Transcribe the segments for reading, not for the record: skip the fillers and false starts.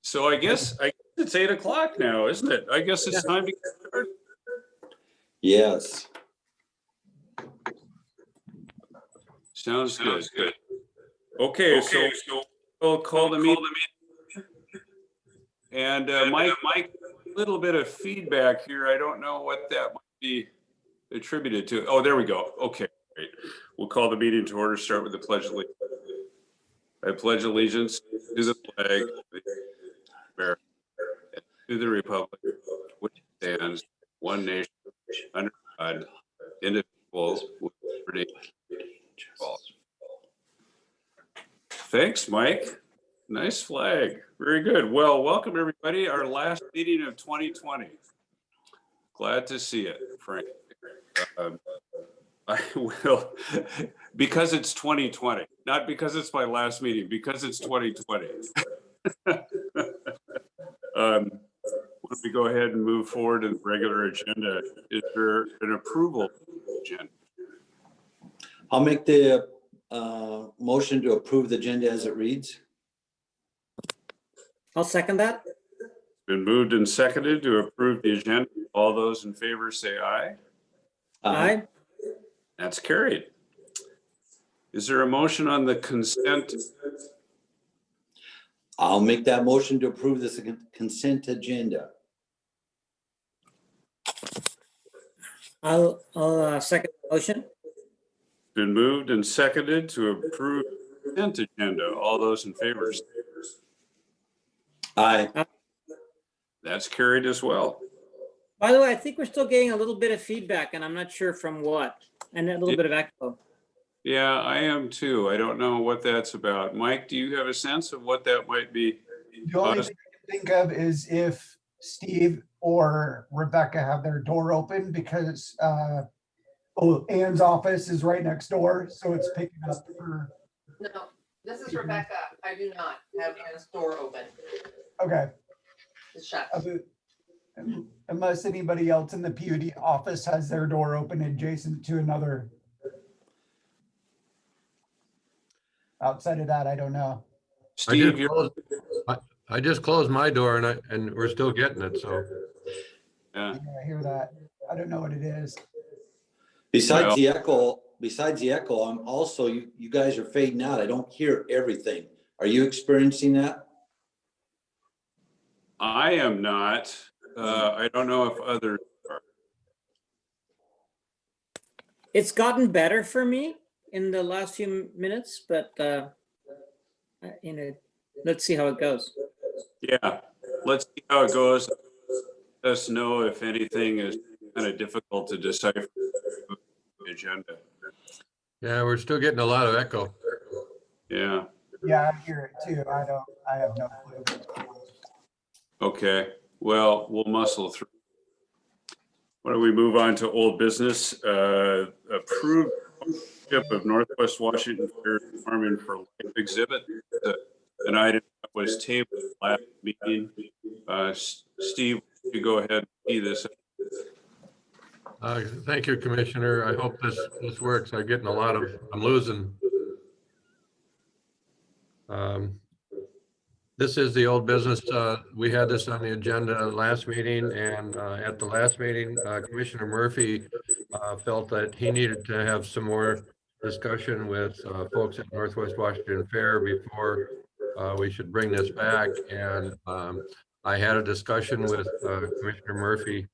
So I guess it's 8 o'clock now, isn't it? I guess it's time to get started. Yes. Sounds good. Okay, so we'll call the meeting. And Mike, a little bit of feedback here. I don't know what that might be attributed to. Oh, there we go. Okay, great. We'll call the meeting to order. Start with the Pledge of Allegiance. I pledge allegiance to the flag of America and to the republic which stands one nation under God, indivisible, with liberty for all. Thanks, Mike. Nice flag. Very good. Well, welcome everybody. Our last meeting of 2020. Glad to see it, Frank. I will, because it's 2020, not because it's my last meeting, because it's 2020. Why don't we go ahead and move forward to the regular agenda? Is there an approval agenda? I'll make the motion to approve the agenda as it reads. I'll second that. Been moved and seconded to approve the agenda. All those in favor say aye. Aye. That's carried. Is there a motion on the consent? I'll make that motion to approve this consent agenda. I'll second the motion. Been moved and seconded to approve the consent agenda. All those in favor say Aye. that's carried as well. By the way, I think we're still getting a little bit of feedback, and I'm not sure from what, and a little bit of echo. Yeah, I am too. I don't know what that's about. Mike, do you have a sense of what that might be? The only thing I can think of is if Steve or Rebecca have their door open, because Ann's office is right next door, so it's picking up for. No, this is Rebecca. I do not have Anna's door open. Okay. It's shut. Unless anybody else in the PUD office has their door open adjacent to another. Outside of that, I don't know. Steve, I just closed my door and we're still getting it, so. yeah. I hear that. I don't know what it is. Besides the echo, I'm also, you guys are fading out. I don't hear everything. Are you experiencing that? I am not. I don't know if others are. It's gotten better for me in the last few minutes, but let's see how it goes. Yeah, let's see how it goes. Let us know if anything is kind of difficult to decipher the agenda. Yeah, we're still getting a lot of echo. Yeah. Yeah, I hear it too. I have no clue. Okay. Well, we'll muscle through. Why don't we move on to old business? Approved ownership of Northwest Washington Fair Farming for Life exhibit. An item that was tabled last meeting. Steve, you go ahead and see this. Thank you, Commissioner. I hope this works. I'm losing. This is the old business. We had this on the agenda last meeting, and at the last meeting, Commissioner Murphy felt that he needed to have some more discussion with folks at Northwest Washington Fair before we should bring this back. And I had a discussion with Commissioner Murphy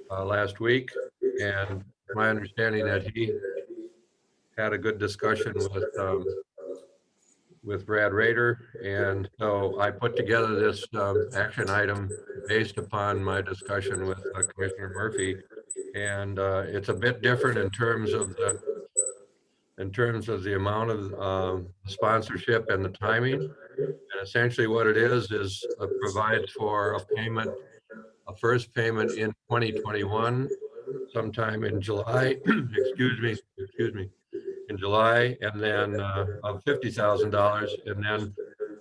last week, and my understanding that he had a good discussion with Brad Rader, and so I put together this action item based upon my discussion with Commissioner Murphy, and it's a bit different in terms of the amount of sponsorship and the timing. And essentially, what it is provides for a first payment in 2021, sometime in July. excuse me. In July, and then of $50,000, and then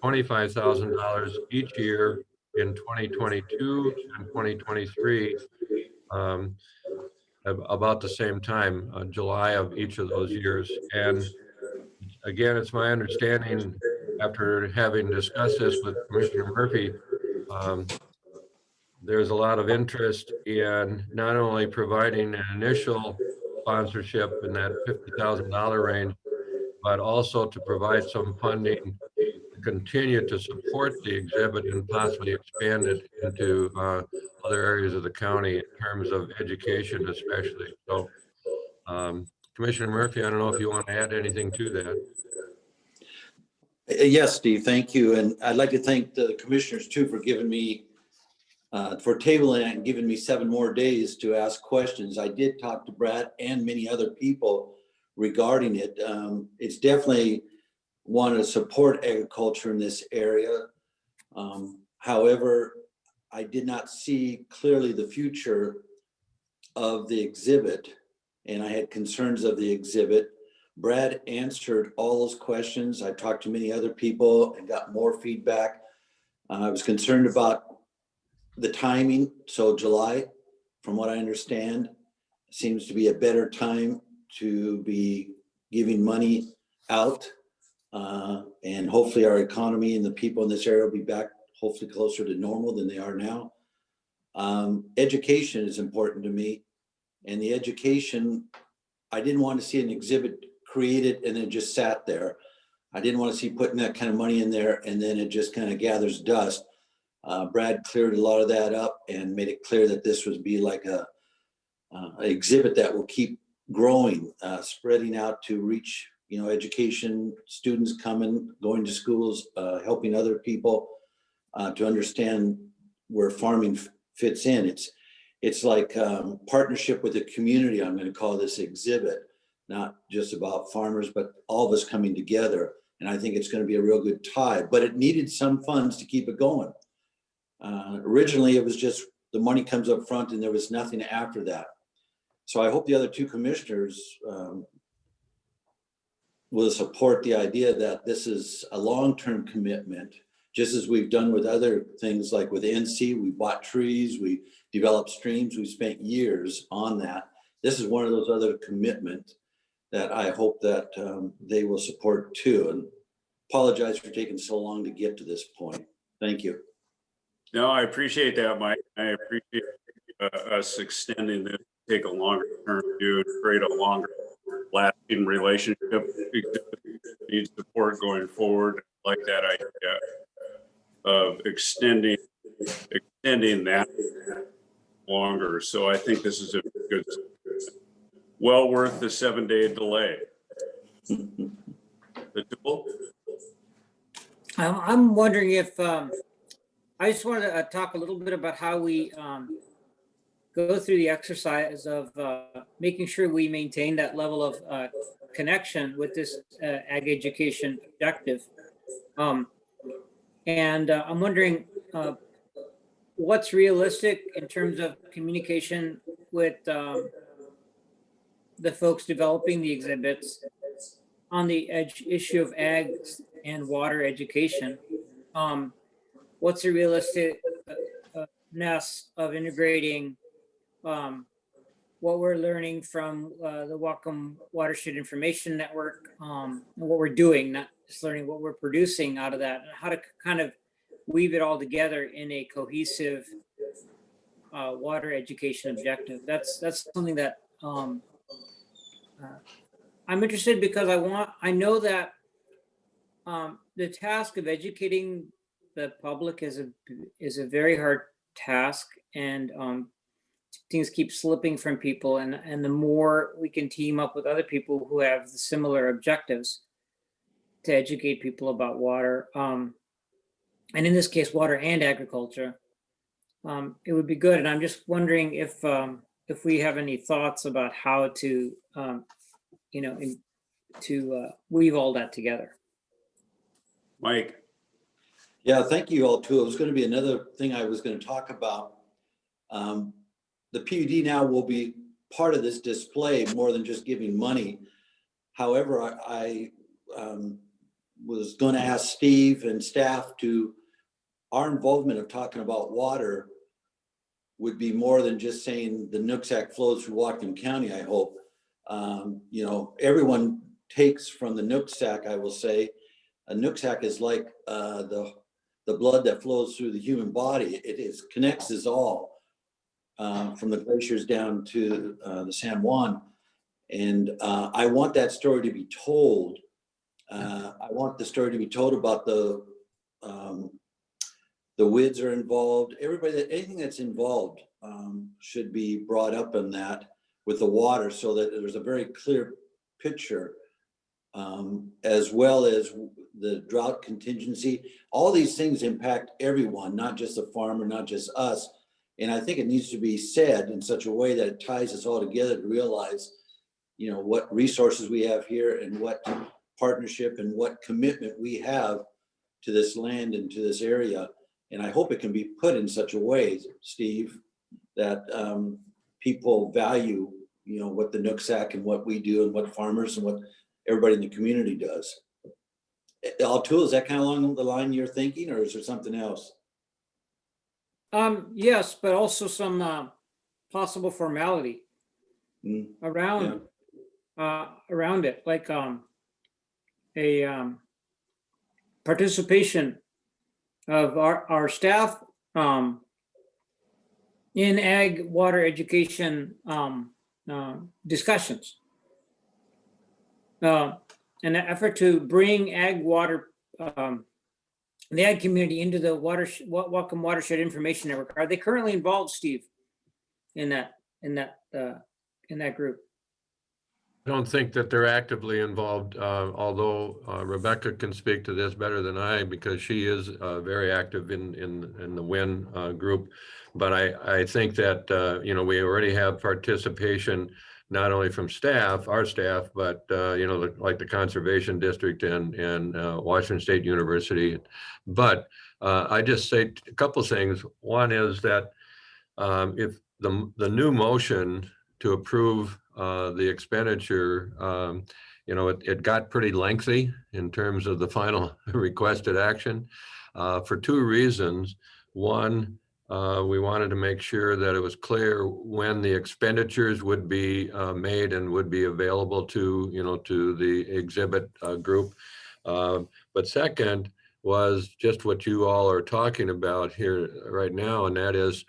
$25,000 each year in 2022 and 2023, about the same time, July of each of those years. And again, it's my understanding, after having discussed this with Commissioner Murphy, there's a lot of interest in not only providing an initial sponsorship in that $50,000 range, but also to provide some funding to continue to support the exhibit and possibly expand it into other areas of the county in terms of education especially. So Commissioner Murphy, I don't know if you want to add anything to that. Yes, Steve, thank you. And I'd like to thank the commissioners too for giving me, for tabling it and giving me 7 more days to ask questions. I did talk to Brad and many other people regarding it. It's definitely want to support agriculture in this area. However, I did not see clearly the future of the exhibit, and I had concerns of the exhibit. Brad answered all those questions. I talked to many other people and got more feedback. I was concerned about the timing. So July, from what I understand, seems to be a better time to be giving money out. And hopefully our economy and the people in this area will be back hopefully closer to normal than they are now. Education is important to me. And the education, I didn't want to see an exhibit created and then just sat there. I didn't want to see putting that kind of money in there and then it just kind of gathers dust. Brad cleared a lot of that up and made it clear that this would be like an exhibit that will keep growing, spreading out to reach, you know, education, students coming, going to schools, helping other people to understand where farming fits in. It's like partnership with the community. I'm going to call this exhibit, not just about farmers, but all of us coming together. And I think it's going to be a real good tie, but it needed some funds to keep it going. Originally, it was just the money comes up front and there was nothing after that. So I hope the other 2 commissioners will support the idea that this is a long-term commitment, just as we've done with other things like with NC. We bought trees, we developed streams, we spent years on that. This is one of those other commitments that I hope that they will support too. And apologize for taking so long to get to this point. Thank you. No, I appreciate that, Mike. I appreciate us extending this, take a longer term view, create a longer lasting relationship. Need support going forward. I like that idea of extending that longer. So I think this is a good, well worth the 7-day delay. The tool. I'm wondering if, I just wanted to talk a little bit about how we go through the exercise of making sure we maintain that level of connection with this ag education objective. And I'm wondering what's realistic in terms of communication with the folks developing the exhibits on the issue of ag and water education. What's the realisticness of integrating what we're learning from the Whatcom Watershed Information Network, and what we're doing, not just learning what we're producing out of that, and how to kind of weave it all together in a cohesive water education objective. That's something that I'm interested, because I know that the task of educating the public is a very hard task, and things keep slipping from people, and the more we can team up with other people who have similar objectives to educate people about water, and in this case water and agriculture, it would be good. And I'm just wondering if we have any thoughts about how to weave all that together. Mike. Yeah, thank you all too. It was going to be another thing I was going to talk about. The PUD now will be part of this display more than just giving money. However, I was going to ask Steve and staff to, our involvement of talking about water would be more than just saying the Nooksack flows through Whatcom County, I hope. You know, everyone takes from the Nooksack, I will say. A Nooksack is like the the blood that flows through the human body. Connects us all, from the glaciers down to the San Juan. And I want that story to be told. I want the story to be told about the WIDs are involved. Anything that's involved should be brought up in that with the water, so that there's a very clear picture, as well as the drought contingency. All these things impact everyone, not just the farmer, not just us. And I think it needs to be said in such a way that it ties us all together to realize, what resources we have here and what partnership and what commitment we have to this land and to this area. And I hope it can be put in such a way, Steve, that people value, what the Nooksack and what we do and what farmers and what everybody in the community does. Altul, is that kind of along the line you're thinking, or is there something else? Yes, but also some possible formality around it, like a participation of our staff in ag water education discussions. An effort to bring ag water, the ag community into the Whatcom Watershed Information Network. Are they currently involved, Steve, in that group? I don't think that they're actively involved, although Rebecca can speak to this better than I, because she is very active in the WIN group. But I think that, we already have participation, not only from our staff, but, like the Conservation District and Washington State University. But I just say a couple of things. One is that if the new motion to approve the expenditure, it got pretty lengthy in terms of the final requested action for two reasons. One, we wanted to make sure that it was clear when the expenditures would be made and would be available to, to the exhibit group. But second was just what you all are talking about here right now, and that is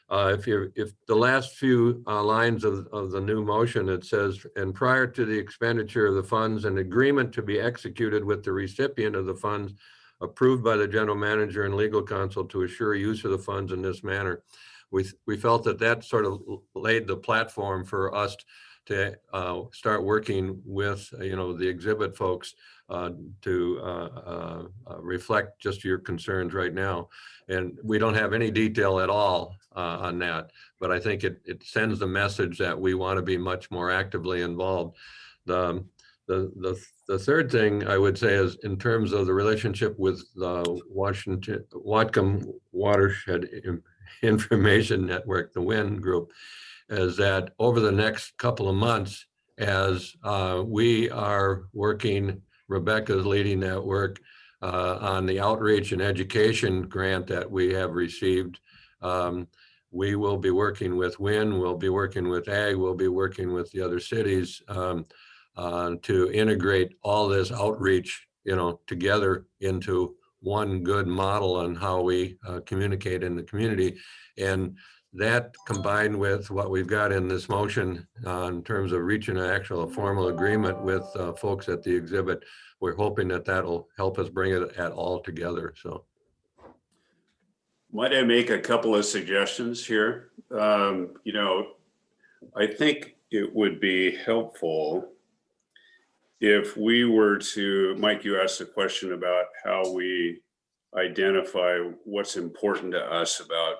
if the last few lines of the new motion, it says, and prior to the expenditure of the funds, an agreement to be executed with the recipient of the funds approved by the general manager and legal counsel to assure use of the funds in this manner. We felt that sort of laid the platform for us to start working with, the exhibit folks to reflect just your concerns right now. And we don't have any detail at all on that, but I think it sends the message that we want to be much more actively involved. The third thing I would say is in terms of the relationship with the Whatcom Watershed Information Network, the WIN group, is that over the next couple of months, as we are working, Rebecca's leading that work on the outreach and education grant that we have received. We will be working with WIN, we'll be working with AG, we'll be working with the other cities to integrate all this outreach, together into one good model on how we communicate in the community. And that, combined with what we've got in this motion in terms of reaching an actual formal agreement with folks at the exhibit, we're hoping that that'll help us bring it all together. So, might I make a couple of suggestions here? I think it would be helpful if we were to, Mike, you asked a question about how we identify what's important to us about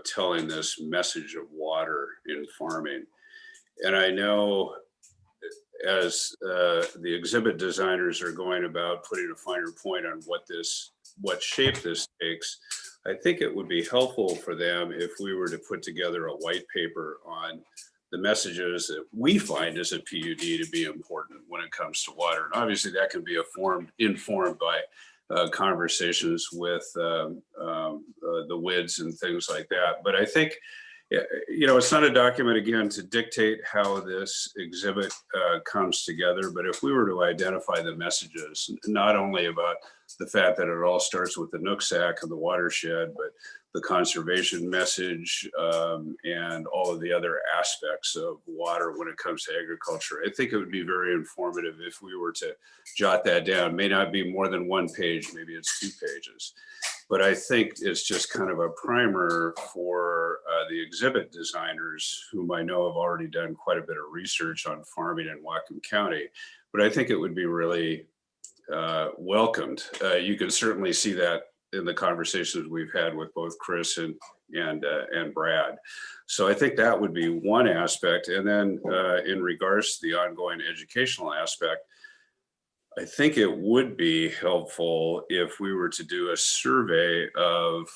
telling this message of water in farming. And I know as the exhibit designers are going about putting a finer point on what shape this takes, I think it would be helpful for them if we were to put together a white paper on the messages that we find as a PUD to be important when it comes to water. And obviously that can be informed by conversations with the WIDs and things like that. But I think Yeah, it's not a document, again, to dictate how this exhibit comes together, but if we were to identify the messages, not only about the fact that it all starts with the Nooksack and the watershed, but the conservation message and all of the other aspects of water when it comes to agriculture, I think it would be very informative if we were to jot that down. May not be more than one page, maybe it's 2 pages. But I think it's just kind of a primer for the exhibit designers, whom I know have already done quite a bit of research on farming in Whatcom County. But I think it would be really welcomed. You can certainly see that in the conversations we've had with both Chris and Brad. So I think that would be one aspect. And then in regards to the ongoing educational aspect, I think it would be helpful if we were to do a survey of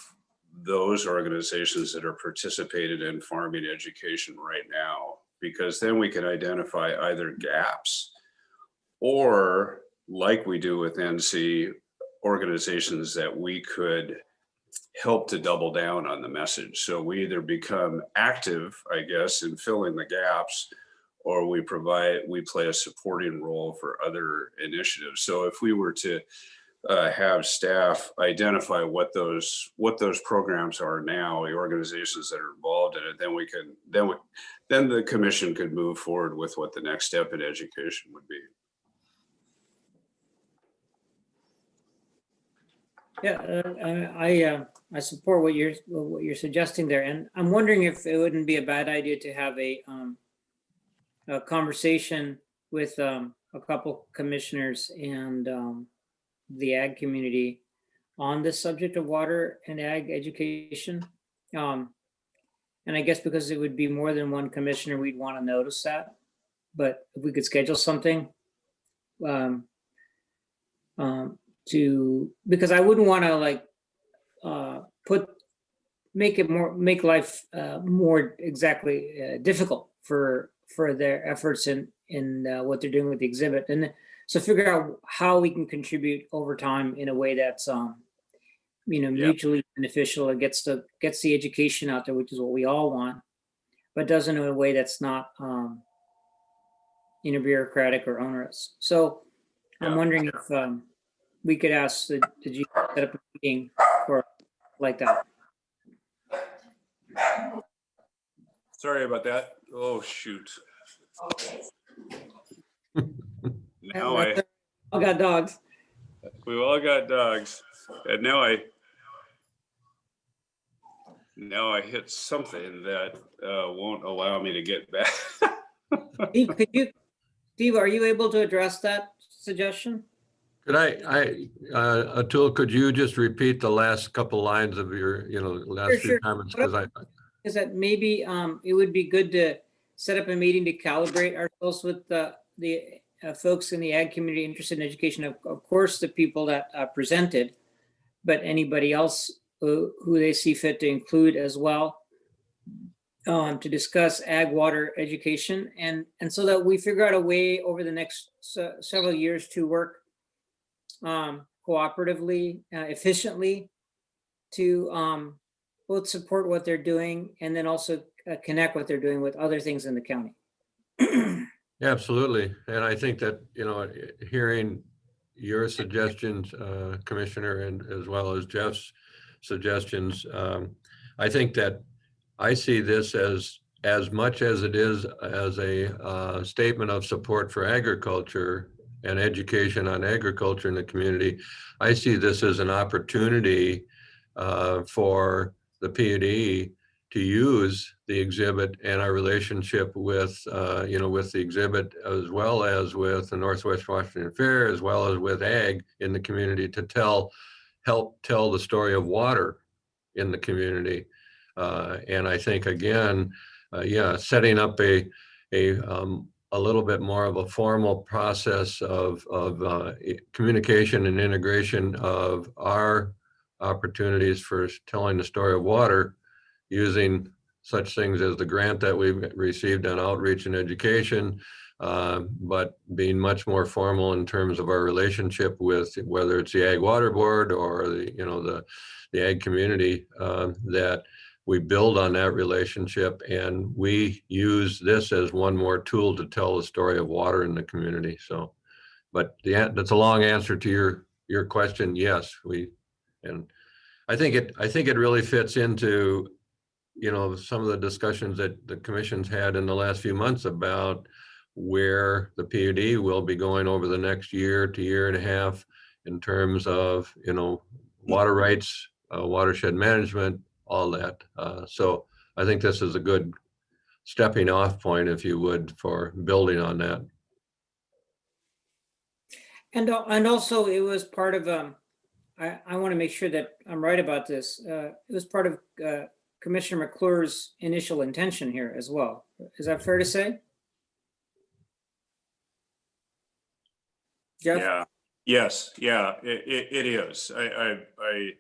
those organizations that are participated in farming education right now, because then we can identify either gaps or, like we do with NC, organizations that we could help to double down on the message. So we either become active, I guess, in filling the gaps, or we play a supporting role for other initiatives. So if we were to have staff identify what those programs are now, the organizations that are involved in it, then the commission could move forward with what the next step in education would be. Yeah, I support what you're suggesting there, and I'm wondering if it wouldn't be a bad idea to have a conversation with a couple commissioners and the ag community on the subject of water and ag education. And I guess because it would be more than one commissioner, we'd want to notice that. But if we could schedule something because I wouldn't want to make life more exactly difficult for their efforts in what they're doing with the exhibit, and so figure out how we can contribute over time in a way that's mutually beneficial. It gets the education out there, which is what we all want, but does it in a way that's not bureaucratic or onerous. So I'm wondering if we could ask the G set up a meeting for like that. Sorry about that. Oh, shoot. Now We all got dogs. We've all got dogs. And now I hit something that won't allow me to get back. Steve, are you able to address that suggestion? Could Atul, could you just repeat the last couple lines of your, last few Sure. comments? Is that maybe it would be good to set up a meeting to calibrate ourselves with the folks in the ag community interested in education. Of course, the people that presented, but anybody else who they see fit to include as well, to discuss ag water education, and so that we figure out a way over the next several years to work cooperatively, efficiently, to both support what they're doing and then also connect what they're doing with other things in the county. Yeah, absolutely. And I think that, hearing your suggestions, Commissioner, and as well as Jeff's suggestions, I think that I see this as much as it is as a statement of support for agriculture and education on agriculture in the community. I see this as an opportunity for the PUD to use the exhibit and our relationship with, with the exhibit, as well as with the Northwest Washington Fair, as well as with ag in the community, to help tell the story of water in the community. And I think, again, setting up a little bit more of a formal process of communication and integration of our opportunities for telling the story of water, using such things as the grant that we've received on outreach and education, but being much more formal in terms of our relationship with whether it's the Ag Water Board or the Ag community, that we build on that relationship, and we use this as one more tool to tell the story of water in the community. So, but that's a long answer to your question. Yes, and I think it really fits into, some of the discussions that the commission's had in the last few months about where the PUD will be going over the next year to year and a half in terms of, water rights, watershed management, all that. So I think this is a good stepping off point, if you would, for building on that. And also it was part of, I want to make sure that I'm right about this. It was part of Commissioner McClure's initial intention here as well. Is that fair to say? Jeff? Yeah, yes, yeah, it is. I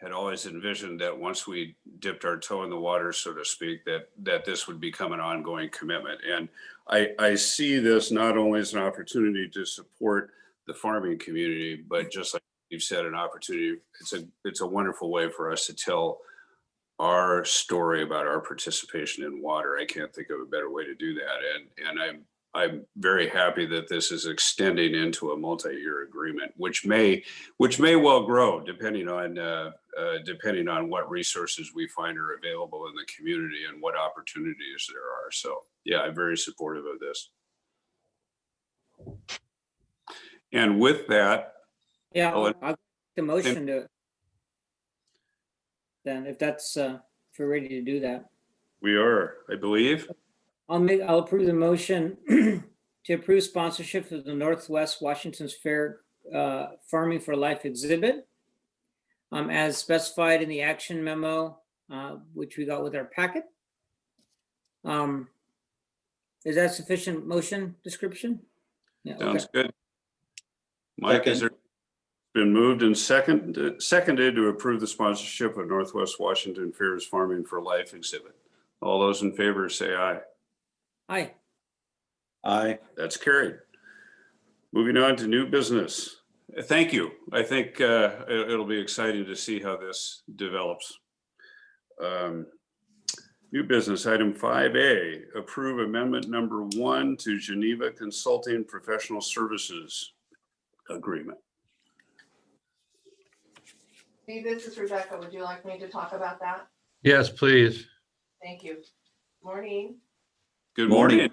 had always envisioned that once we dipped our toe in the water, so to speak, that this would become an ongoing commitment. And I see this not only as an opportunity to support the farming community, but just like you've said, an opportunity. It's a wonderful way for us to tell our story about our participation in water. I can't think of a better way to do that. And I'm very happy that this is extending into a multi-year agreement, which may well grow depending on what resources we find are available in the community and what opportunities there are. So yeah, I'm very supportive of this. And with that, Yeah, I'll- I'll the motion to, then if we're ready to do that. we are, I believe. I'll approve the motion to approve sponsorship of the Northwest Washington's Fair Farming for Life exhibit as specified in the action memo, which we got with our packet. Is that sufficient motion description? Yeah, Sounds okay. good. Mike, is there been moved and seconded to approve the sponsorship of Northwest Washington Fair's Farming for Life exhibit? All those in favor say aye. Aye. Aye. That's carried. Moving on to new business. Thank you. I think it'll be exciting to see how this develops. New business item 5A, approve amendment number 1 to Geneva Consulting Professional Services Agreement. Steve, this is Rebecca. Would you like me to talk about that? Yes, please. Thank you. Morning. Good Morning.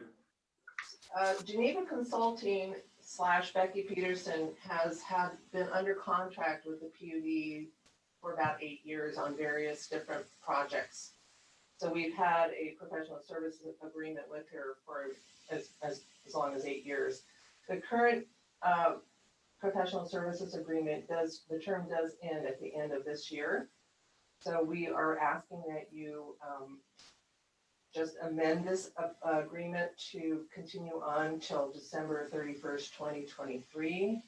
morning. Geneva Consulting / Becky Peterson has been under contract with the PUD for about 8 years on various different projects. So we've had a professional services agreement with her for as long as 8 years. The current professional services agreement the term does end at the end of this year. So we are asking that you just amend this agreement to continue on till December 31st, 2023.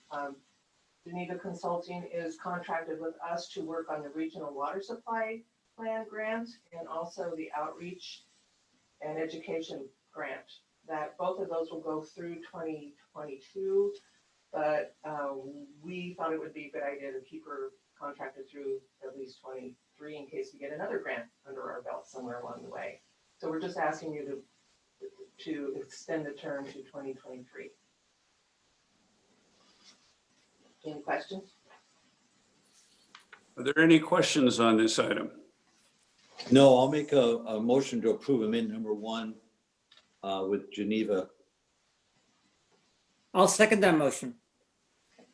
Geneva Consulting is contracted with us to work on the regional water supply plan grant and also the outreach and education grant. That both of those will go through 2022, but we thought it would be a good idea to keep her contracted through at least 23 in case we get another grant under our belt somewhere along the way. So we're just asking you to extend the term to 2023. Any questions? Are there any questions on this item? No, I'll make a motion to approve amendment number 1 with Geneva. I'll second that motion.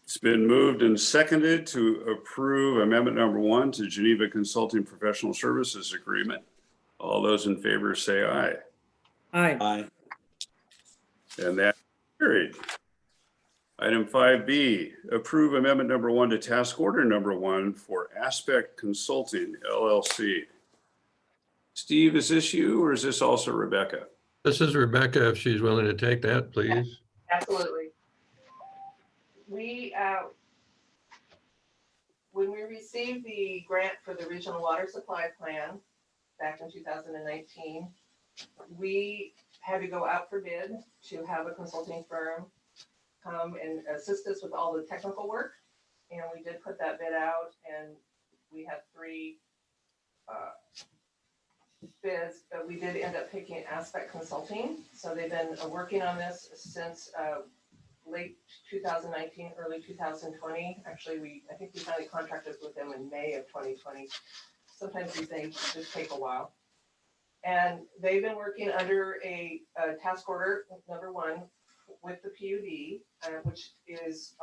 It's been moved and seconded to approve amendment number 1 to Geneva Consulting Professional Services Agreement. All those in favor say aye. Aye. Aye. And that carried. Item 5B, approve amendment number 1 to task order number 1 for Aspect Consulting LLC. Steve, is this you or is this also Rebecca? This is Rebecca, if she's willing to take that, please. Absolutely. When we received the grant for the regional water supply plan back in 2019, we had to go out for bid to have a consulting firm come and assist us with all the technical work. And we did put that bid out, and we had 3 bids, but we did end up picking Aspect Consulting. So they've been working on this since late 2019, early 2020. Actually, I think we finally contracted with them in May of 2020. Sometimes these things just take a while. And they've been working under a task order number 1 with the PUD, which is,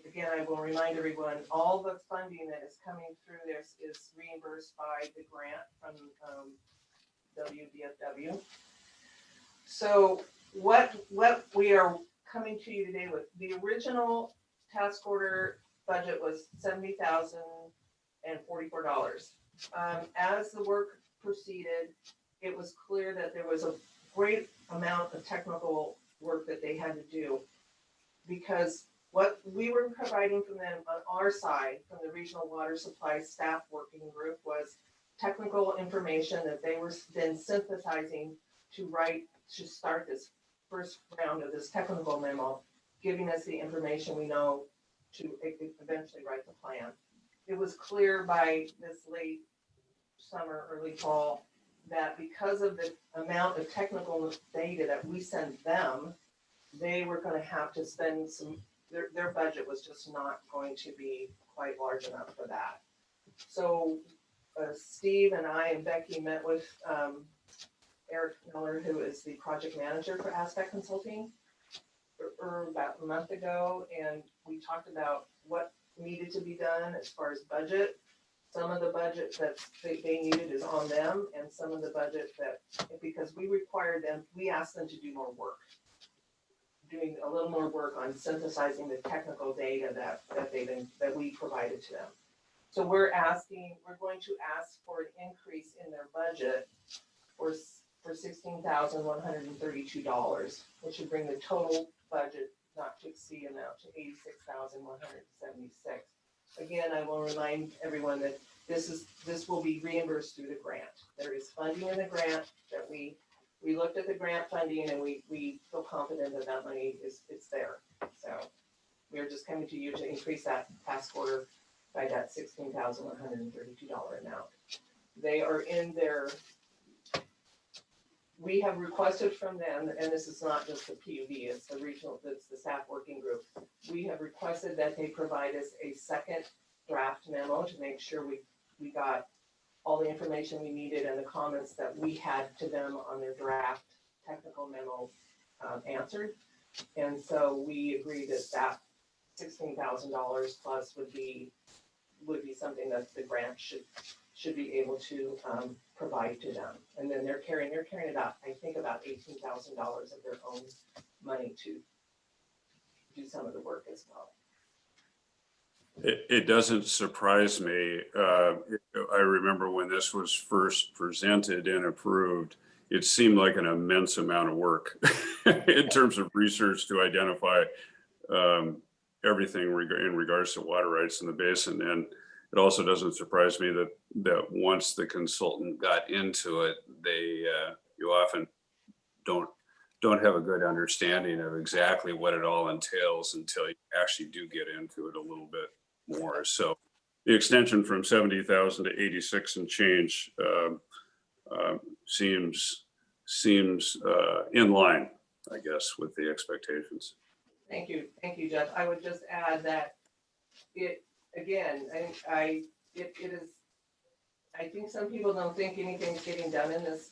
again, I will remind everyone, all the funding that is coming through this is reimbursed by the grant from WDFW. So what we are coming to you today with, the original task order budget was $70,044. As the work proceeded, it was clear that there was a great amount of technical work that they had to do, because what we were providing from them on our side, from the Regional Water Supply Staff Working Group, was technical information that they were then synthesizing to start this first round of this technical memo, giving us the information we know to eventually write the plan. It was clear by this late summer, early fall, that because of the amount of technical data that we sent them, they were going to have to spend their budget was just not going to be quite large enough for that. So Steve and I and Becky met with Eric Miller, who is the project manager for Aspect Consulting, about a month ago, and we talked about what needed to be done as far as budget. Some of the budget that they needed is on them, and some of the budget that, because we required them, we asked them to do more work, doing a little more work on synthesizing the technical data that we provided to them. So we're going to ask for an increase in their budget for $16,132, which would bring the total budget not to exceed amount to $86,176. Again, I will remind everyone that this will be reimbursed through the grant. There is funding in the grant that we looked at the grant funding, and we feel confident that money is there. So we are just coming to you to increase that task order by that $16,132 amount. They are in their. We have requested from them, and this is not just the PUD, it's the staff working group. We have requested that they provide us a second draft memo to make sure we got all the information we needed and the comments that we had to them on their draft technical memo answered. And so we agreed that $16,000 plus would be something that the grant should be able to provide to them. And then they're carrying about, I think, about $18,000 of their own money to do some of the work as well. It doesn't surprise me. I remember when this was first presented and approved, it seemed like an immense amount of work in terms of research to identify everything in regards to water rights in the basin. And it also doesn't surprise me that once the consultant got into it, you often don't have a good understanding of exactly what it all entails until you actually do get into it a little bit more. So the extension from 70,000 to 86 and change seems in line, I guess, with the expectations. Thank you, Jeff. I would just add that it is. I think some people don't think anything's getting done in this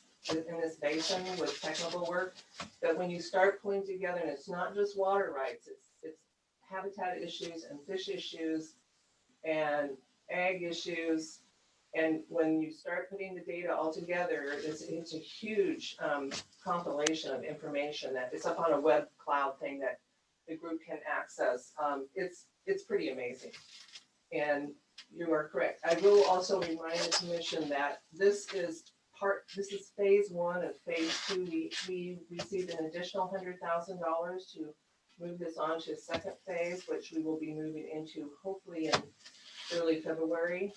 basin with technical work, but when you start pulling together, and it's not just water rights, it's habitat issues and fish issues and ag issues, and when you start putting the data all together, it's a huge compilation of information that it's up on a web cloud thing that the group can access. It's pretty amazing, and you are correct. I will also remind the commission that this is phase 1 of phase 2. We received an additional $100,000 to move this on to a second phase, which we will be moving into hopefully in early February.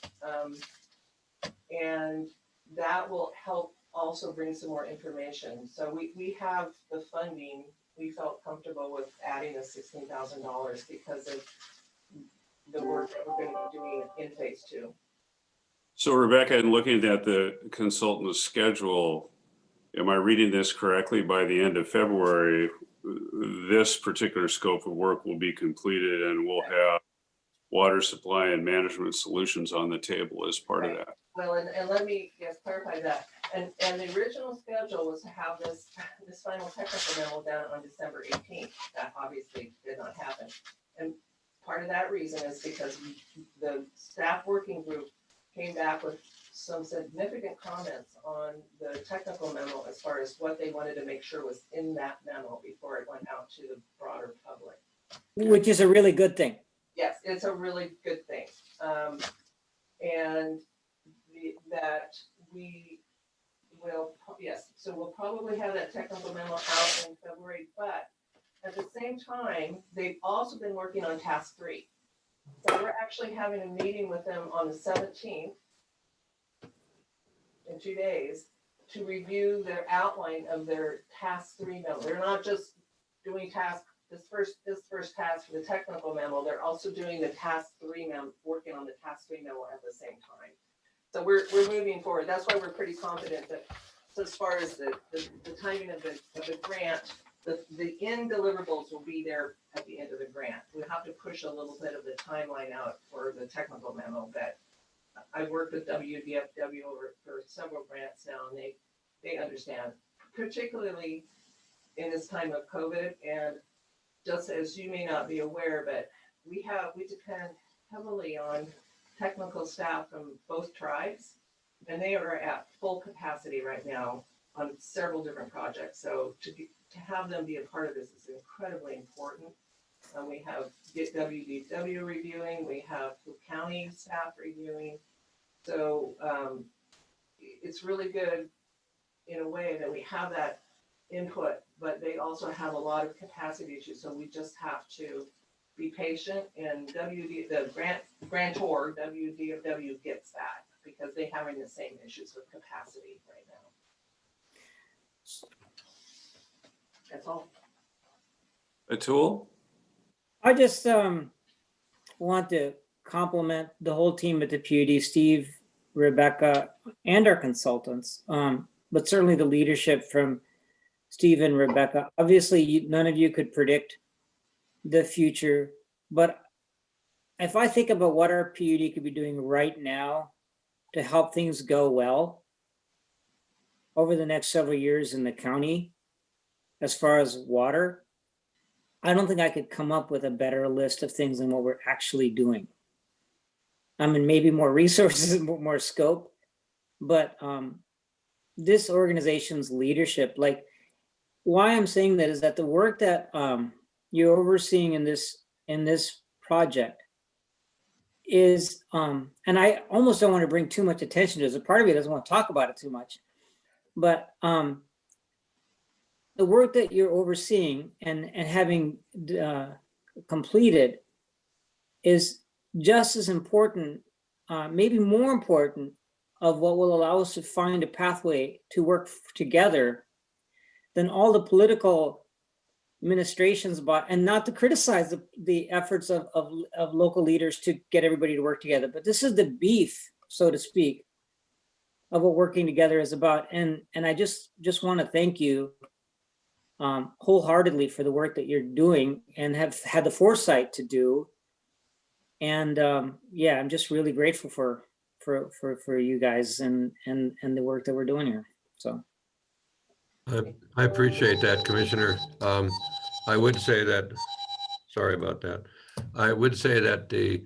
And that will help also bring some more information. So we have the funding. We felt comfortable with adding the $16,000 because of the work that we're going to be doing in phase 2. So Rebecca, in looking at the consultant's schedule, am I reading this correctly? By the end of February, this particular scope of work will be completed and we'll have water supply and management solutions on the table as part of that. Well, and let me just clarify that. And the original schedule was to have this final technical memo down on December 18th. That obviously did not happen. And part of that reason is because the staff working group came back with some significant comments on the technical memo as far as what they wanted to make sure was in that memo before it went out to the broader public. Which is a really good thing. Yes, it's a really good thing. And that we will, yes, so we'll probably have that technical memo out in February, but at the same time, they've also been working on task 3. So we're actually having a meeting with them on the 17th in 2 days to review their outline of their task 3 memo. They're not just doing this first task for the technical memo, they're also doing the task 3 memo, working on the task 3 memo at the same time. So we're moving forward. That's why we're pretty confident that, so as far as the timing of the grant, the end deliverables will be there at the end of the grant. We have to push a little bit of the timeline out for the technical memo, but I've worked with WDFW for several grants now, and they understand, particularly in this time of COVID. And just as you may not be aware, but we depend heavily on technical staff from both tribes, and they are at full capacity right now on several different projects. So to have them be a part of this is incredibly important. We have WDW reviewing, we have the county staff reviewing. So it's really good in a way that we have that input, but they also have a lot of capacity issues. So we just have to be patient, and the grantor, WDW gets that because they're having the same issues with capacity right now. That's all. Atul? I just want to compliment the whole team at the PUD, Steve, Rebecca, and our consultants, but certainly the leadership from Steve and Rebecca. Obviously, none of you could predict the future, but if I think about what our PUD could be doing right now to help things go well over the next several years in the county, as far as water, I don't think I could come up with a better list of things than what we're actually doing. I mean, maybe more resources and more scope, but this organization's leadership, like why I'm saying that is that the work that you're overseeing in this project is, and I almost don't want to bring too much attention to it. A part of me doesn't want to talk about it too much, but the work that you're overseeing and having completed is just as important, maybe more important, of what will allow us to find a pathway to work together than all the political administrations about, and not to criticize the efforts of local leaders to get everybody to work together. But this is the beef, so to speak, of what working together is about. And I just want to thank you wholeheartedly for the work that you're doing and have had the foresight to do. And yeah, I'm just really grateful for you guys and the work that we're doing here. So I appreciate that, Commissioner. I would say that, sorry about that. I would say that the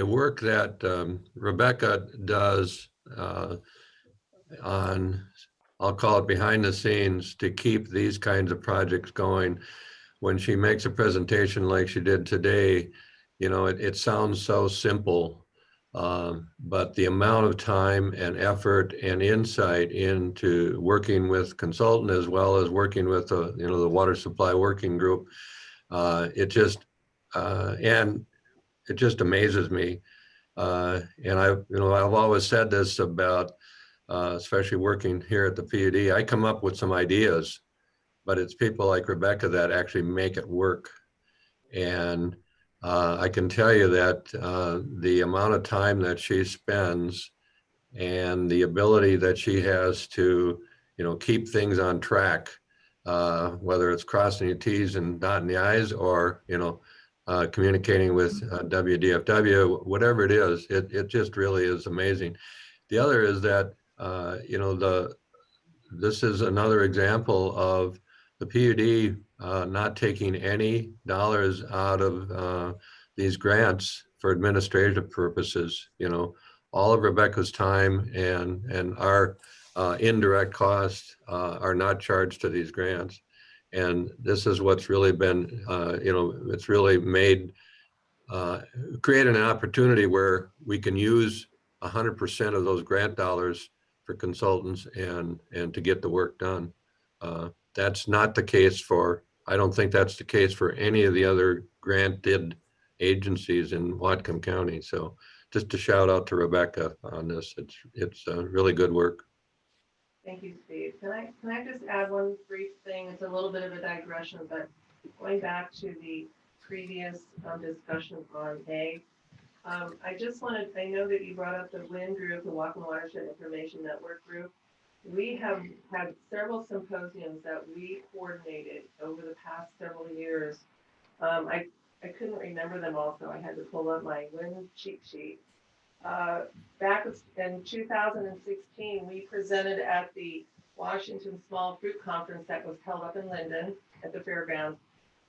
work that Rebecca does on, I'll call it behind the scenes, to keep these kinds of projects going. When she makes a presentation like she did today, it sounds so simple, but the amount of time and effort and insight into working with consultant as well as working with the water supply working group, it just amazes me. And I've always said this about, especially working here at the PUD, I come up with some ideas, but it's people like Rebecca that actually make it work. And I can tell you that the amount of time that she spends and the ability that she has to, keep things on track, whether it's crossing the T's and dotting the I's, or, communicating with WDFW, whatever it is, it just really is amazing. The other is that, this is another example of the PUD not taking any dollars out of these grants for administrative purposes. All of Rebecca's time and our indirect costs are not charged to these grants. And this is what's really been, it's really made, created an opportunity where we can use 100% of those grant dollars for consultants and to get the work done. That's not the case for, I don't think that's the case for any of the other granted agencies in Whatcom County. So just a shout out to Rebecca on this. It's really good work. Thank you, Steve. Can I just add one brief thing? It's a little bit of a digression, but going back to the previous discussion on ag, I know that you brought up the WIN group, the Whatcom Watershed Information Network group. We have had several symposiums that we coordinated over the past several years. I couldn't remember them all, so I had to pull up my WIN cheat sheet. Back in 2016, we presented at the Washington Small Fruit Conference that was held up in Linden at the fairgrounds.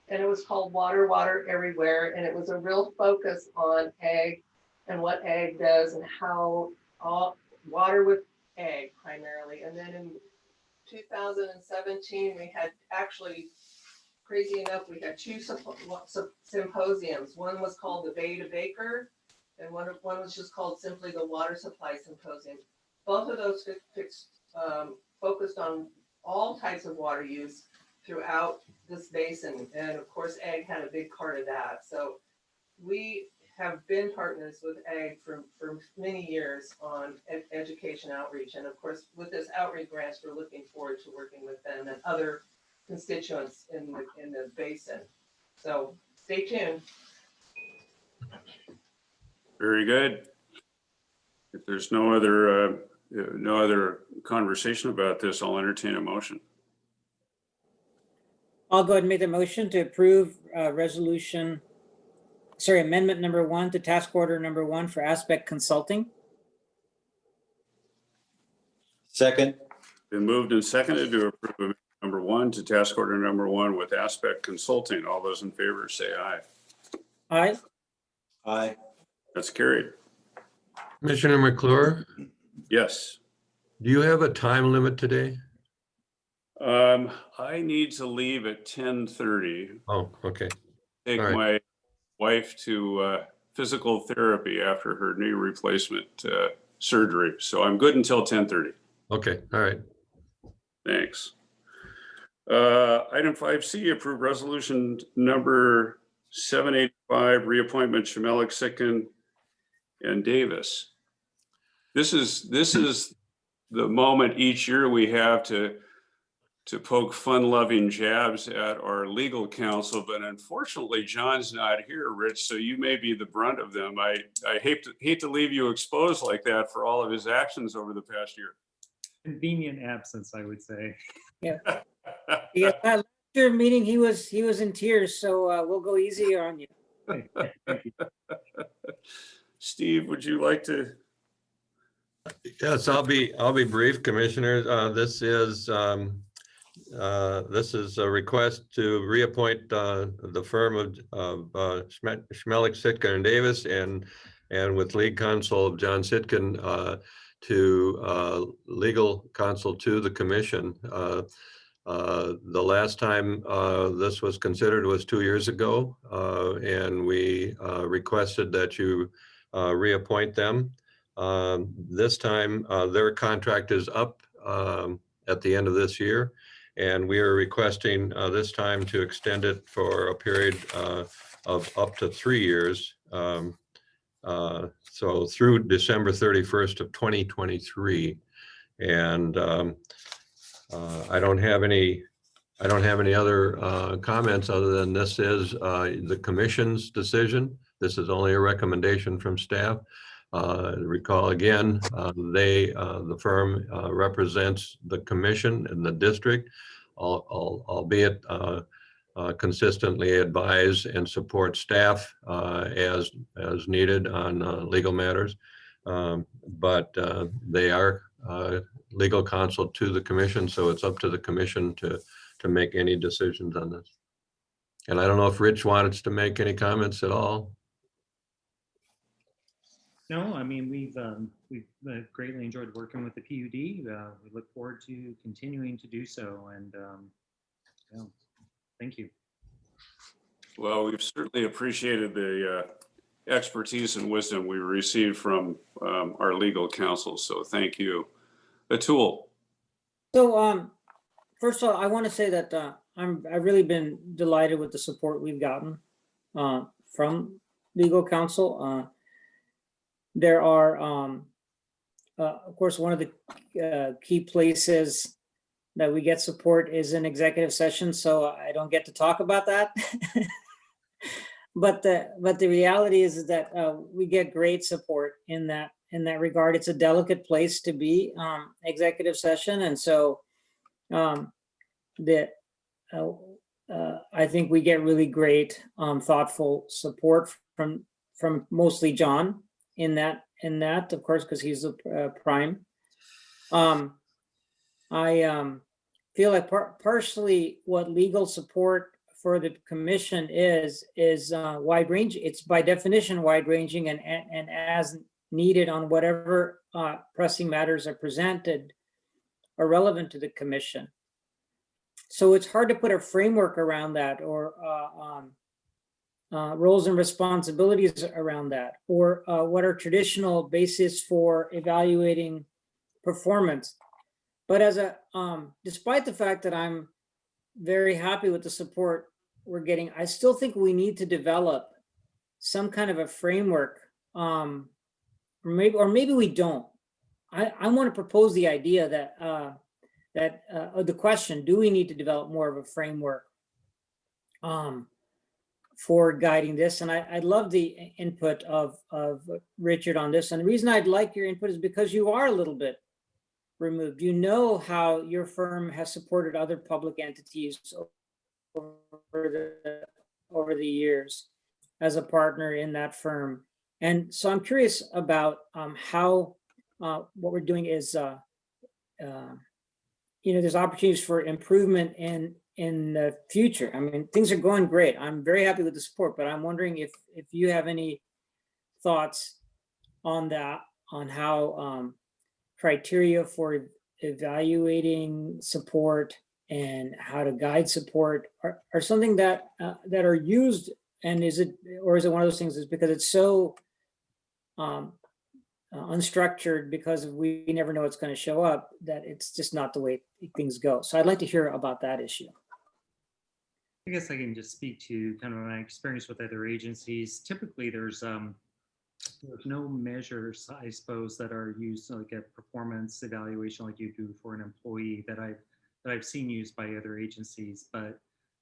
And it was called Water, Water Everywhere. And it was a real focus on ag and what ag does and how all water with ag primarily. And then in 2017, we had actually, crazy enough, we had two symposiums. One was called the Bay to Baker, and one was just called simply the Water Supply Symposium. Both of those focused on all types of water use throughout this basin. And of course, ag had a big part of that. So we have been partners with ag for many years on education outreach. And of course, with this outreach grants, we're looking forward to working with them and other constituents in the basin. So stay tuned. Very good. If there's no other conversation about this, I'll entertain a motion. I'll go ahead and make the motion to approve amendment number 1 to task order number 1 for Aspect Consulting. Second. Been moved and seconded to approve amendment number 1 to task order number 1 with Aspect Consulting. All those in favor say aye. Aye. Aye. That's carried. Commissioner McClure, Yes. do you have a time limit today? I need to leave at 10:30. Oh, okay. Take All right. my wife to physical therapy after her knee replacement surgery. So I'm good until 10:30. Okay, all right. Thanks. Item 5C, approve resolution number 785, reappointment Shemelik, Sicken, and Davis. This is the moment each year we have to poke fun-loving jabs at our legal counsel, but unfortunately John's not here, Rich, so you may be the brunt of them. I hate to leave you exposed like that for all of his actions over the past year. Convenient absence, I would say. Yeah. Yeah. Last year meeting, he was in tears, so we'll go easy on you. Thank you. Steve, would you like to? Yes, I'll be brief, Commissioners. This is a request to reappoint the firm of Shemelik, Sitka, and Davis, and with lead counsel of John Sitkin to legal counsel to the commission. The last time this was considered was 2 years ago, and we requested that you reappoint them. This time their contract is up at the end of this year, and we are requesting this time to extend it for a period of up to 3 years. So through December 31st of 2023. And I don't have any I don't have any other comments other than this is the commission's decision. This is only a recommendation from staff. Recall again, the firm represents the commission and the district, albeit consistently advise and support staff as needed on legal matters. But they are legal counsel to the commission, so it's up to the commission to make any decisions on this. And I don't know if Rich wanted to make any comments at all. No, I mean, we've greatly enjoyed working with the PUD. We look forward to continuing to do so. And yeah, thank you. Well, we've certainly appreciated the expertise and wisdom we received from our legal counsel. So thank you. Atul. So, first of all, I want to say that I've really been delighted with the support we've gotten from legal counsel. There are, of course, one of the key places that we get support is in executive session, so I don't get to talk about that. But the reality is that we get great support in that regard. It's a delicate place to be, executive session, and so I think we get really great, thoughtful support from mostly John in that, of course, because he's the prime. I feel like partially what legal support for the commission is wide range. It's by definition wide ranging and as needed on whatever pressing matters are presented or relevant to the commission. So it's hard to put a framework around that, or roles and responsibilities around that, or what are traditional basis for evaluating performance. But as despite the fact that I'm very happy with the support we're getting, I still think we need to develop some kind of a framework, or maybe we don't. I want to propose the idea that the question, do we need to develop more of a framework for guiding this? And I'd love the input of Richard on this. And the reason I'd like your input is because you are a little bit removed. You know how your firm has supported other public entities over the years as a partner in that firm. And so I'm curious about how what we're doing is, there's opportunities for improvement in the future. I mean, things are going great. I'm very happy with the support, but I'm wondering if you have any thoughts on that, on how criteria for evaluating support and how to guide support are something that are used, and is it one of those things is because it's so unstructured, because we never know it's going to show up, that it's just not the way things go. So I'd like to hear about that issue. I guess I can just speak to kind of my experience with other agencies. Typically, there's no measures, I suppose, that are used like a performance evaluation like you do for an employee that I've seen used by other agencies. But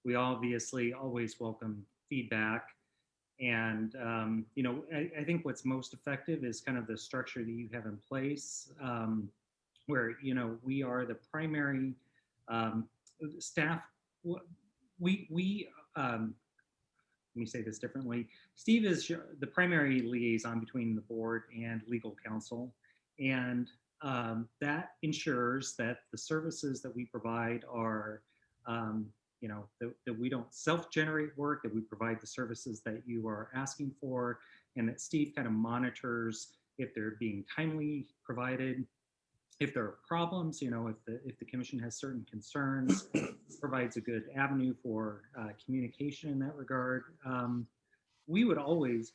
we obviously always welcome feedback. And, I think what's most effective is kind of the structure that you have in place, where, we are the primary staff. Let me say this differently. Steve is the primary liaison between the board and legal counsel. And that ensures that the services that we provide are, that we don't self-generate work, that we provide the services that you are asking for, and that Steve kind of monitors if they're being timely provided, if there are problems, if the commission has certain concerns, provides a good avenue for communication in that regard. We always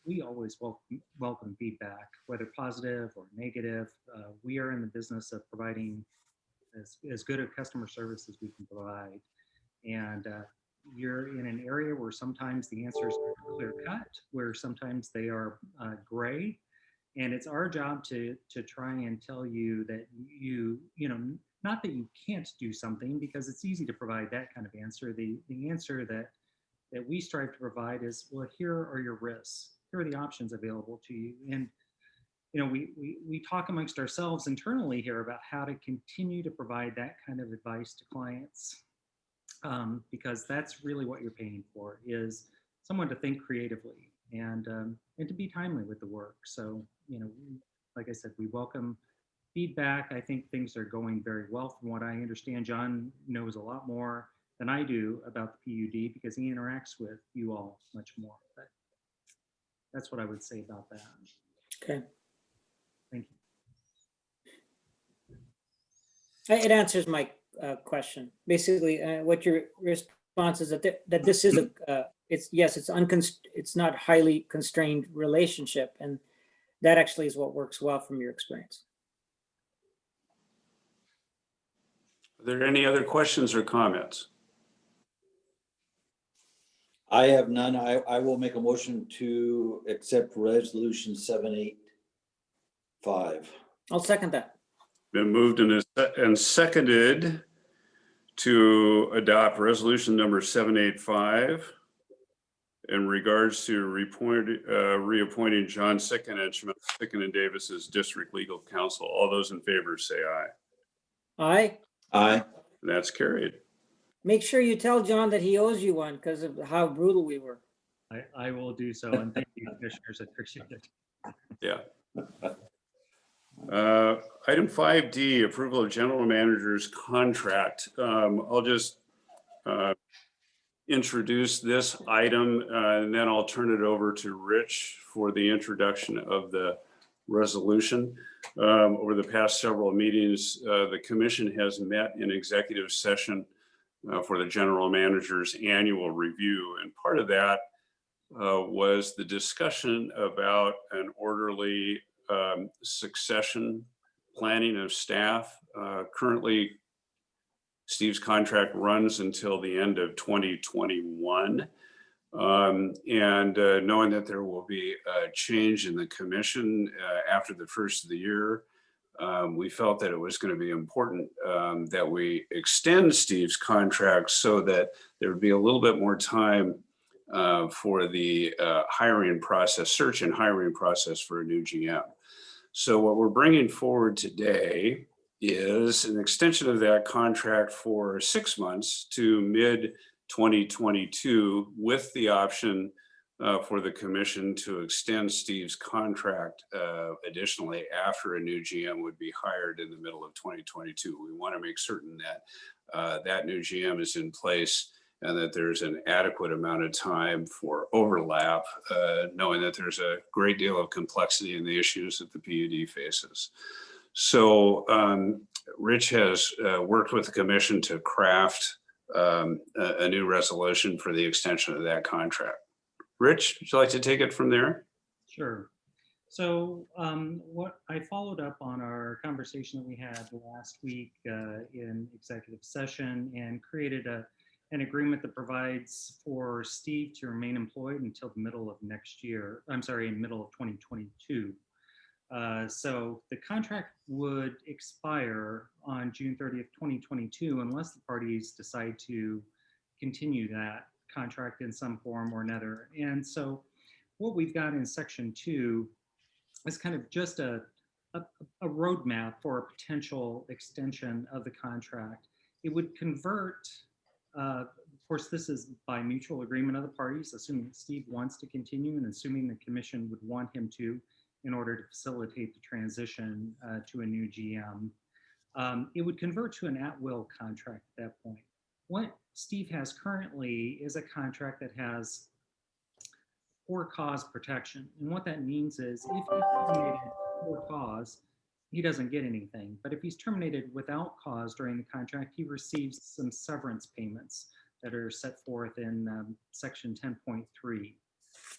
welcome feedback, whether positive or negative. We are in the business of providing as good a customer service as we can provide. And you're in an area where sometimes the answers are clear cut, where sometimes they are gray. And it's our job to try and tell you that Not that you can't do something, because it's easy to provide that kind of answer. The answer that we strive to provide is, well, here are your risks. Here are the options available to you. And we talk amongst ourselves internally here about how to continue to provide that kind of advice to clients, because that's really what you're paying for, is someone to think creatively and to be timely with the work. So, like I said, we welcome feedback. I think things are going very well from what I understand. John knows a lot more than I do about the PUD because he interacts with you all much more. But that's what I would say about that. Okay. Thank you. It answers my question. Basically, what your response is that this is it's not highly constrained relationship, and that actually is what works well from your experience. Are there any other questions or comments? I have none. I will make a motion to accept resolution 785. I'll second that. Been moved and seconded to adopt resolution number 785 in regards to reappointing John Sicken and Davis as district legal counsel. All those in favor say aye. Aye. Aye. That's carried. Make sure you tell John that he owes you one because of how brutal we were. I will do so, and thank you, commissioners. I appreciate it. Yeah. Item 5D, approval of general manager's contract. I'll just introduce this item and then I'll turn it over to Rich for the introduction of the resolution. Over the past several meetings, the commission has met in executive session for the general manager's annual review. And part of that was the discussion about an orderly succession planning of staff. Currently, Steve's contract runs until the end of 2021. And knowing that there will be a change in the commission after the first of the year, we felt that it was going to be important that we extend Steve's contract so that there would be a little bit more time for the hiring process, search and hiring process for a new GM. So what we're bringing forward today is an extension of that contract for 6 months to mid-2022 with the option for the commission to extend Steve's contract additionally after a new GM would be hired in the middle of 2022. We want to make certain that that new GM is in place and that there's an adequate amount of time for overlap, knowing that there's a great deal of complexity in the issues that the PUD faces. So Rich has worked with the commission to craft a new resolution for the extension of that contract. Rich, would you like to take it from there? Sure. So what I followed up on our conversation that we had last week in executive session and created an agreement that provides for Steve to remain employed until the middle of next year. I'm sorry, in the middle of 2022. So the contract would expire on June 30th, 2022, unless the parties decide to continue that contract in some form or another. And so what we've got in section 2 is kind of just a roadmap for a potential extension of the contract. It would convert, of course, this is by mutual agreement of the parties, assuming Steve wants to continue and assuming the commission would want him to in order to facilitate the transition to a new GM. It would convert to an at-will contract at that point. What Steve has currently is a contract that has for cause protection. And what that means is if he's terminated for cause, he doesn't get anything. But if he's terminated without cause during the contract, he receives some severance payments that are set forth in section 10.3.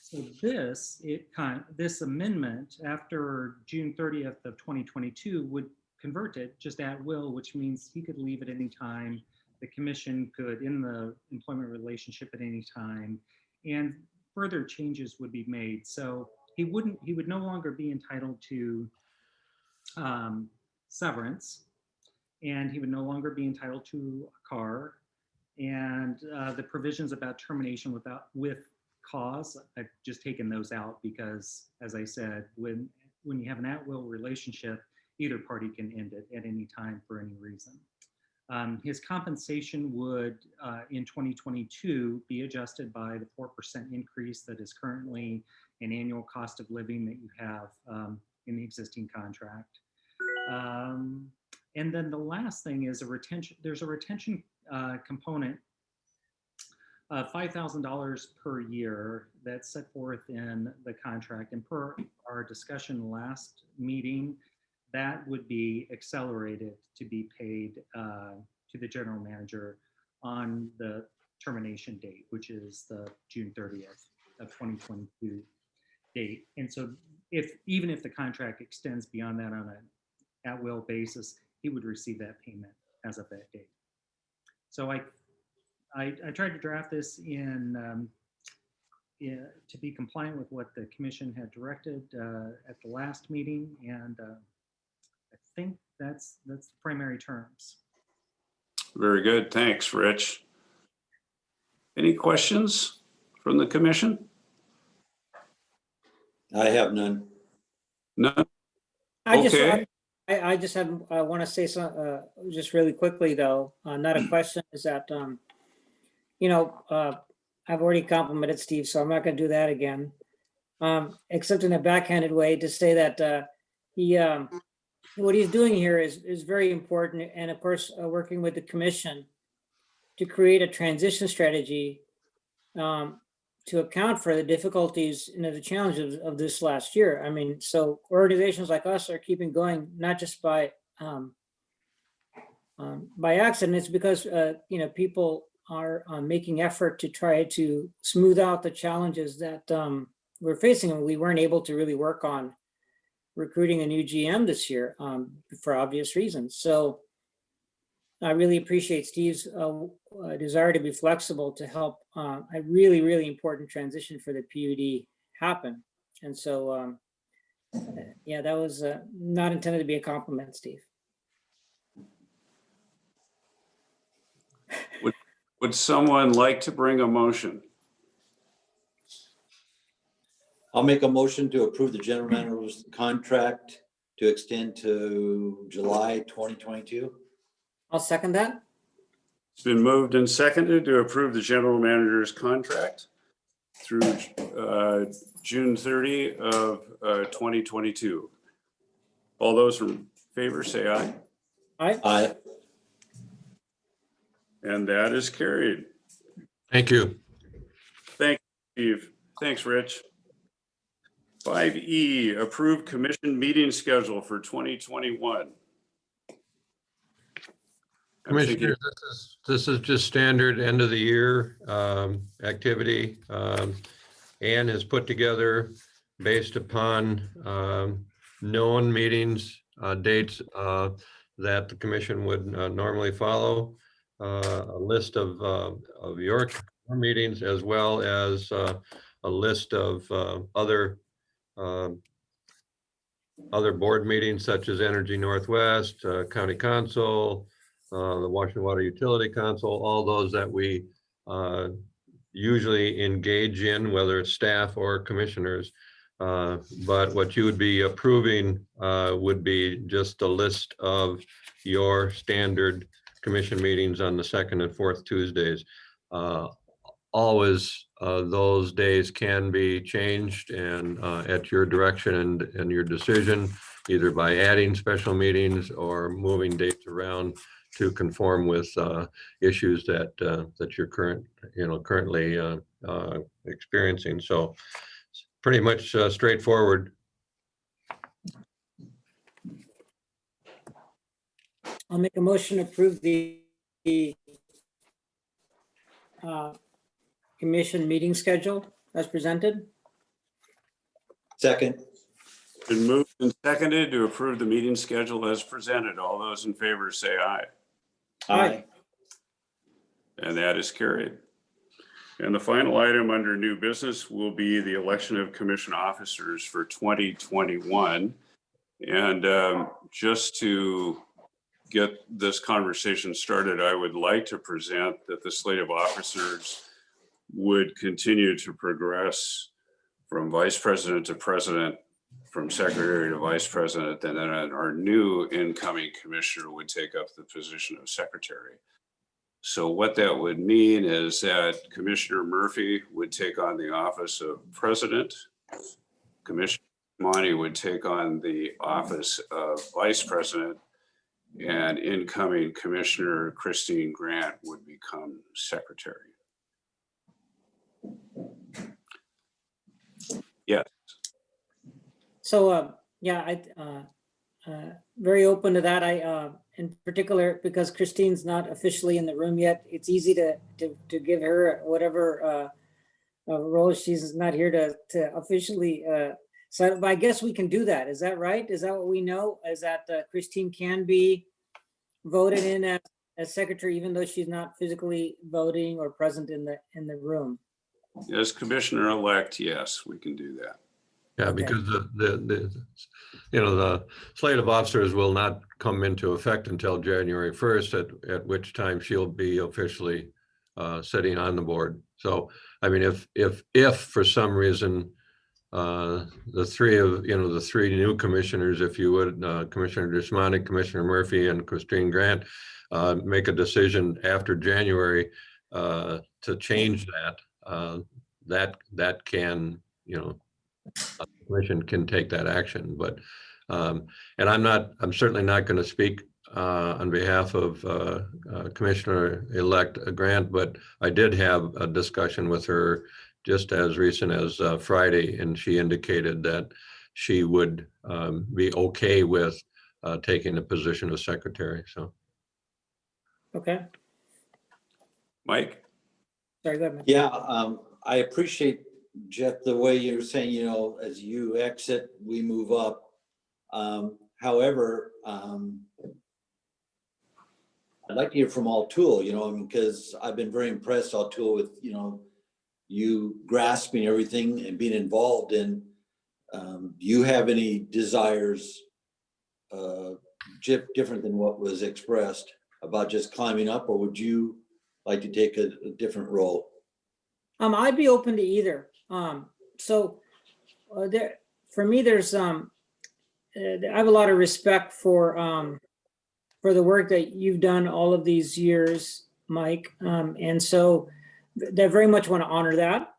So this amendment after June 30th of 2022 would convert it just at will, which means he could leave at any time. The commission could end the employment relationship at any time, and further changes would be made. So he would no longer be entitled to severance, and he would no longer be entitled to a car. And the provisions about termination with cause, I've just taken those out because, as I said, when you have an at-will relationship, either party can end it at any time for any reason. His compensation would, in 2022, be adjusted by the 4% increase that is currently an annual cost of living that you have in the existing contract. And then the last thing is a retention. There's a retention component of $5,000 per year that's set forth in the contract. And per our discussion last meeting, that would be accelerated to be paid to the general manager on the termination date, which is the June 30th of 2022 date. And so even if the contract extends beyond that on an at-will basis, he would receive that payment as of that date. So I tried to draft this to be compliant with what the commission had directed at the last meeting, and I think that's the primary terms. Very good. Thanks, Rich. Any questions from the commission? I have none. None? I Okay. want to say some, just really quickly though, not a question, is that, I've already complimented Steve, so I'm not going to do that again. Except in a backhanded way to say that what he's doing here is very important. And of course, working with the commission to create a transition strategy to account for the difficulties and the challenges of this last year. I mean, so organizations like us are keeping going, not just by accident. It's because, people are making effort to try to smooth out the challenges that we're facing. And we weren't able to really work on recruiting a new GM this year for obvious reasons. So I really appreciate Steve's desire to be flexible to help a really, really important transition for the PUD happen. And so, yeah, that was not intended to be a compliment, Steve. Would someone like to bring a motion? I'll make a motion to approve the general manager's contract to extend to July 2022. I'll second that. It's been moved and seconded to approve the general manager's contract through June 30 of 2022. All those in favor say aye. Aye. Aye. And that is carried. Thank you. Thank you, Steve. Thanks, Rich. 5E, approved commission meeting schedule for 2021. Commissioners, this is just standard end of the year activity. Ann has put together based upon known meetings, dates that the commission would normally follow, a list of your meetings, as well as a list of other board meetings such as Energy Northwest, County Council, the Washington Water Utility Council, all those that we usually engage in, whether it's staff or commissioners. But what you would be approving would be just a list of your standard commission meetings on the second and fourth Tuesdays. Always those days can be changed and at your direction and your decision, either by adding special meetings or moving dates around to conform with issues that you're currently experiencing. So it's pretty much straightforward. I'll make a motion to approve the commission meeting schedule as presented. Second. Been moved and seconded to approve the meeting schedule as presented. All those in favor say aye. Aye. And that is carried. And the final item under new business will be the election of commission officers for 2021. And just to get this conversation started, I would like to present that the slate of officers would continue to progress from vice president to president, from secretary to vice president, and then our new incoming commissioner would take up the position of secretary. So what that would mean is that Commissioner Murphy would take on the office of president. Commissioner Monty would take on the office of vice president, and incoming Commissioner Christine Grant would become secretary. Yes. So, yeah, very open to that. In particular, because Christine's not officially in the room yet, it's easy to give her whatever role. She's not here to officially so, but I guess we can do that. Is that right? Is that what we know? Is that Christine can be voted in as secretary, even though she's not physically voting or present in the room? As commissioner-elect, yes, we can do that. Yeah, Okay. because the slate of officers will not come into effect until January 1st, at which time she'll be officially sitting on the board. So, I mean, if for some reason the three new commissioners, if you would, Commissioner Desmonic, Commissioner Murphy, and Christine Grant, make a decision after January to change that can, the commission can take that action. But and I'm certainly not going to speak on behalf of Commissioner-elect Grant, but I did have a discussion with her just as recent as Friday, and she indicated that she would be okay with taking the position of secretary. So, Okay. Mike? Sorry, go ahead, Mike. Yeah, I appreciate, Jeff, the way you're saying, as you exit, we move up. However, I'd like to hear from Altul, because I've been very impressed, Altul, with, you grasping everything and being involved in. Do you have any desires different than what was expressed about just climbing up, or would you like to take a different role? I'd be open to either. So for me, there's I have a lot of respect for the work that you've done all of these years, Mike, and so they very much want to honor that.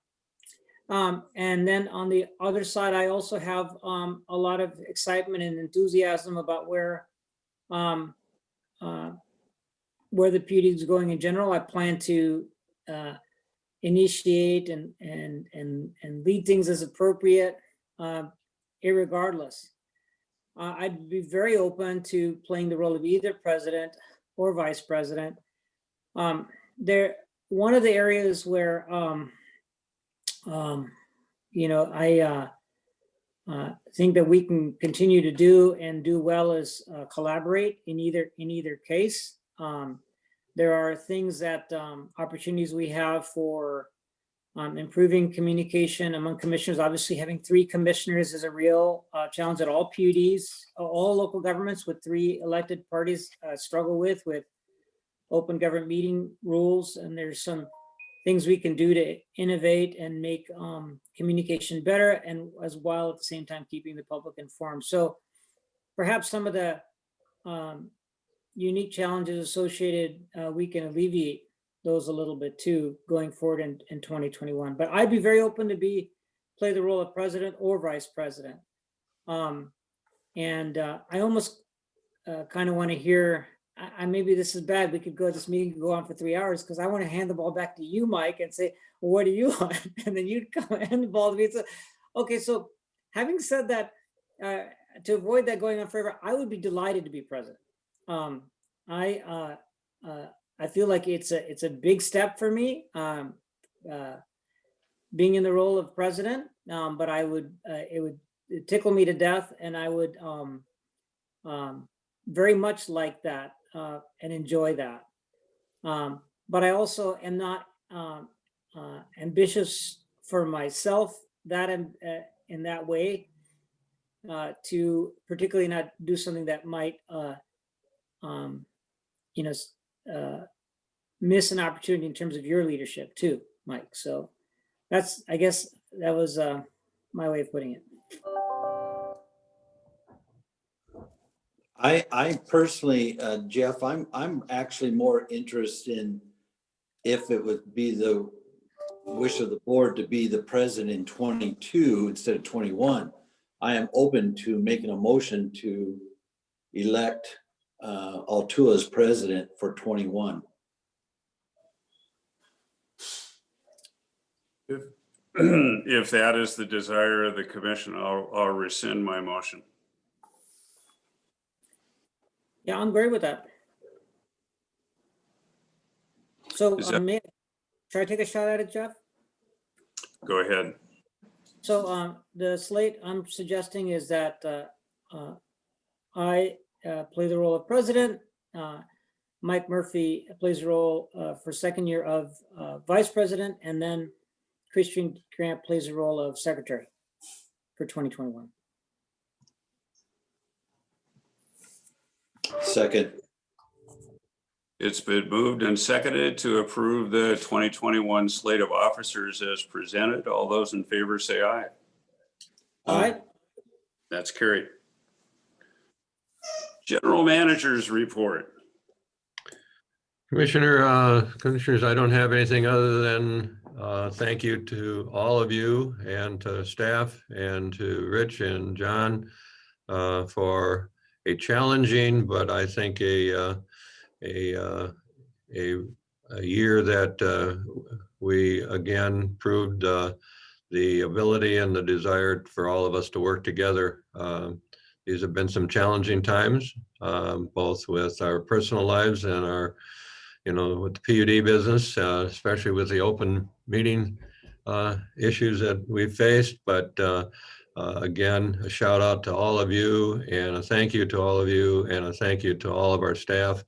And then on the other side, I also have a lot of excitement and enthusiasm about where the PUD is going in general. I plan to initiate and lead things as appropriate, irregardless. I'd be very open to playing the role of either president or vice president. One of the areas where I think that we can continue to do well is collaborate in either case. There are things that opportunities we have for improving communication among commissioners. Obviously, having 3 commissioners is a real challenge that all PUDs, all local governments with 3 elected parties struggle with open government meeting rules. And there's some things we can do to innovate and make communication better, and as well at the same time keeping the public informed. So perhaps some of the unique challenges associated, we can alleviate those a little bit too going forward in 2021. But I'd be very open to play the role of president or vice president. I almost kind of want to hear, maybe this is bad, this meeting could go on for 3 hours, because I want to hand the ball back to you, Mike, and say, well, what do you want? And then you'd come and hand the ball to me. So, okay, so having said that, to avoid that going on forever, I would be delighted to be president. I feel like it's a big step for me, being in the role of president, but it would tickle me to death, and I would very much like that and enjoy that. But I also am not ambitious for myself in that way, to particularly not do something that might you know, miss an opportunity in terms of your leadership too, Mike. So that's, I guess that was my way of putting it. I personally, Jeff, I'm actually more interested in if it would be the wish of the board to be the president in 22 instead of 21. I am open to making a motion to elect Altua as president for 21. If that is the desire of the commission, I'll rescind my motion. Yeah, I'm great with that. So Is that- should I take a shot at it, Jeff? Go ahead. So the slate I'm suggesting is that I play the role of president. Mike Murphy plays the role for second year of vice president, and then Christian Grant plays the role of secretary for 2021. Second. It's been moved and seconded to approve the 2021 slate of officers as presented. All those in favor say aye. All right. That's carried. General Manager's report. Commissioners, I don't have anything other than thank you to all of you and to staff and to Rich and John for a challenging, but I think a year that we again proved the ability and the desire for all of us to work together. These have been some challenging times, both with our personal lives and our, with the PUD business, especially with the open meeting issues that we've faced. But again, a shout out to all of you and a thank you to all of you and a thank you to all of our staff.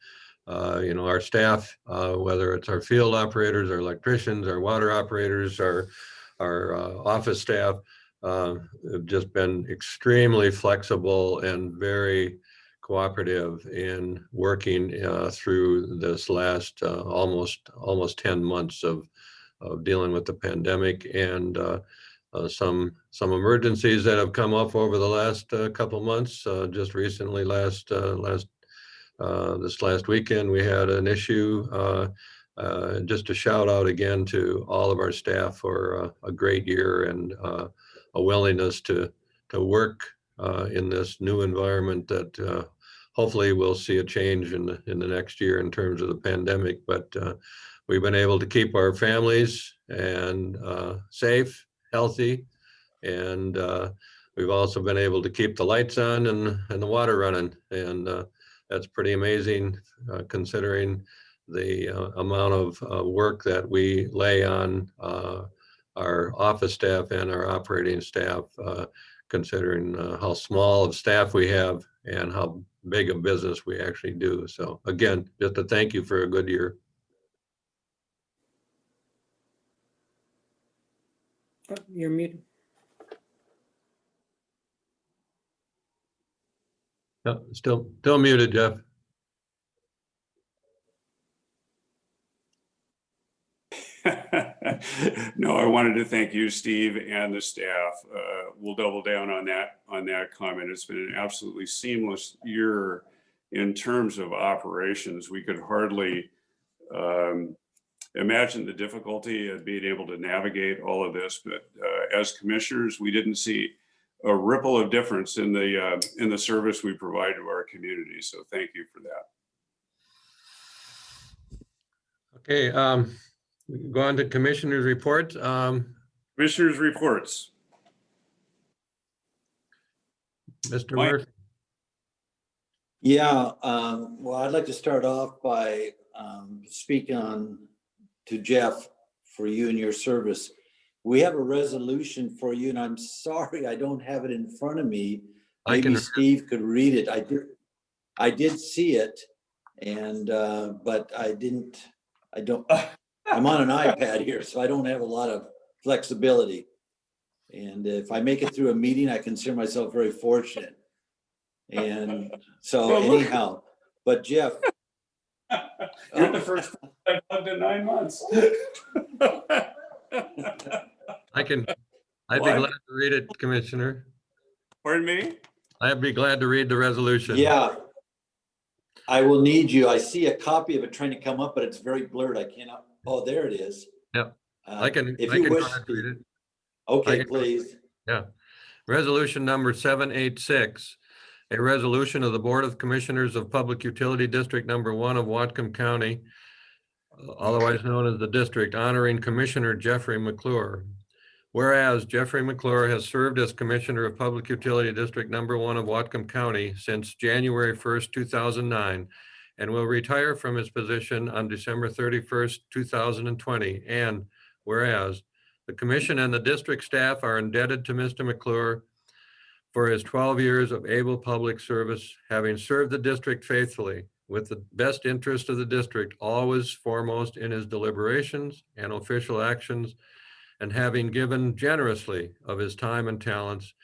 Our staff, whether it's our field operators, our electricians, our water operators, our office staff, have just been extremely flexible and very cooperative in working through this last almost 10 months of dealing with the pandemic and some emergencies that have come up over the last couple months. Just recently, this last weekend, we had an issue. Just a shout out again to all of our staff for a great year and a willingness to work in this new environment that hopefully we'll see a change in the next year in terms of the pandemic. But we've been able to keep our families and safe, healthy, and we've also been able to keep the lights on and the water running. And that's pretty amazing considering the amount of work that we lay on our office staff and our operating staff, considering how small of staff we have and how big a business we actually do. So again, just a thank you for a good year. Oh, you're muted. No, still muted, Jeff. No, I wanted to thank you, Steve, and the staff. We'll double down on that comment. It's been an absolutely seamless year in terms of operations. We could hardly imagine the difficulty of being able to navigate all of this, but as commissioners, we didn't see a ripple of difference in the service we provide to our community. So thank you for that. Okay. Go on to commissioners' reports. Commissioners' reports. Mr. Mike. Murphy. Yeah, well, I'd like to start off by speaking to Jeff for you and your service. We have a resolution for you, and I'm sorry I don't have it in front of me. Maybe Steve could read it. I did see it, and but I'm on an iPad here, so I don't have a lot of flexibility. And if I make it through a meeting, I consider myself very fortunate. And so anyhow, But Jeff. You're the first I've loved in 9 months. I'd be What? glad to read it, Commissioner. Pardon me? I'd be glad to read the resolution. Yeah. I will need you. I see a copy of it trying to come up, but it's very blurred. I cannot. Oh, there it is. Yep. I can If go you ahead wish. and read it. Okay, can- please. Yeah. Resolution number 786, a resolution of the Board of Commissioners of Public Utility District Number 1 of Whatcom County, otherwise known as the district, honoring Commissioner Jeffrey McClure. Whereas Jeffrey McClure has served as Commissioner of Public Utility District Number 1 of Whatcom County since January 1st, 2009, and will retire from his position on December 31st, 2020. And whereas the commission and the district staff are indebted to Mr. McClure for his 12 years of able public service, having served the district faithfully with the best interest of the district always foremost in his deliberations and official actions, and having given generously of his time and talents,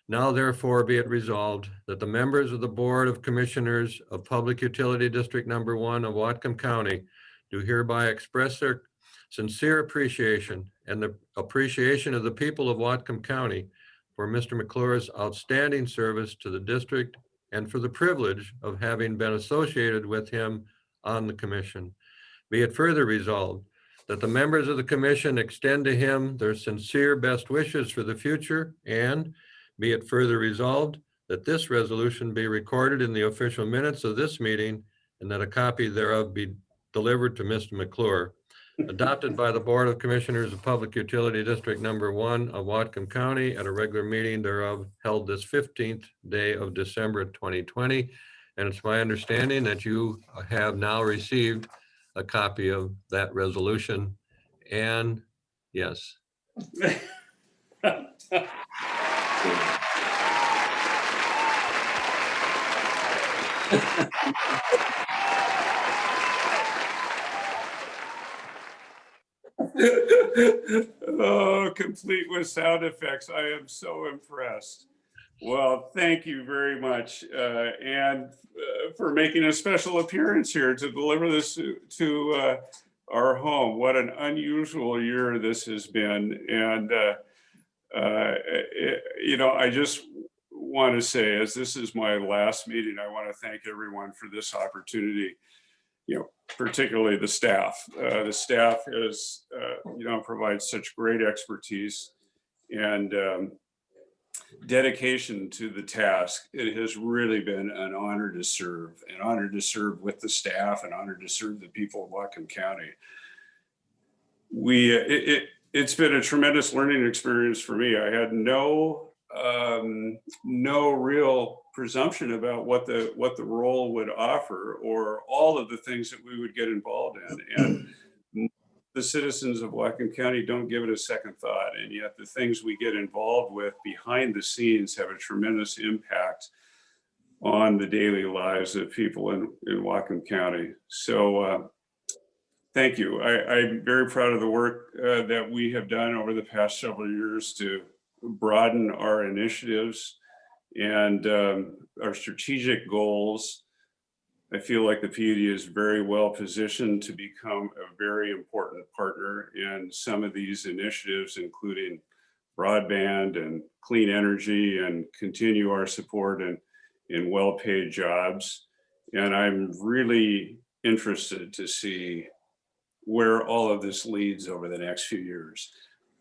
now therefore be it resolved that the members of the Board of Commissioners of Public Utility District Number 1 of Whatcom County do hereby express their sincere appreciation and the appreciation of the people of Whatcom County for Mr. McClure's outstanding service to the district and for the privilege of having been associated with him on the commission. Be it further resolved that the members of the commission extend to him their sincere best wishes for the future, and be it further resolved that this resolution be recorded in the official minutes of this meeting and that a copy thereof be delivered to Mr. McClure, adopted by the Board of Commissioners of Public Utility District Number 1 of Whatcom County at a regular meeting thereof held this 15th day of December 2020. And it's my understanding that you have now received a copy of that resolution. And yes. Oh, complete with sound effects. I am so impressed. Well, thank you very much. And for making a special appearance here to deliver this to our home. What an unusual year this has been. And, you know, I just want to say, as this is my last meeting, I want to thank everyone for this opportunity. You know, particularly the staff. The staff is, you know, provides such great expertise and dedication to the task. It has really been an honor to serve, with the staff, an honor to serve the people of Whatcom County. It's been a tremendous learning experience for me. I had no real presumption about what the role would offer or all of the things that we would get involved in. And the citizens of Whatcom County don't give it a second thought. And yet the things we get involved with behind the scenes have a tremendous impact on the daily lives of people in Whatcom County. So thank you. I'm very proud of the work that we have done over the past several years to broaden our initiatives and our strategic goals. I feel like the PUD is very well positioned to become a very important partner in some of these initiatives, including broadband and clean energy, and continue our support in well-paid jobs. And I'm really interested to see where all of this leads over the next few years.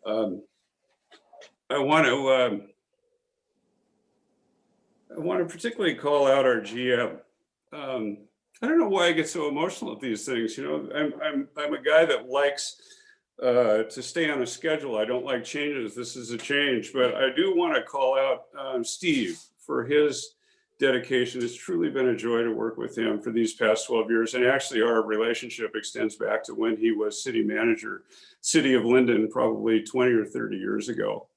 I want to particularly call out our GM. I don't know why I get so emotional at these things. You know, I'm a guy that likes to stay on a schedule. I don't like changes. This is a change, but I do want to call out Steve for his dedication. It's truly been a joy to work with him for these past 12 years. And actually our relationship extends back to when he was city manager, City of Linden, probably 20 or 30 years ago.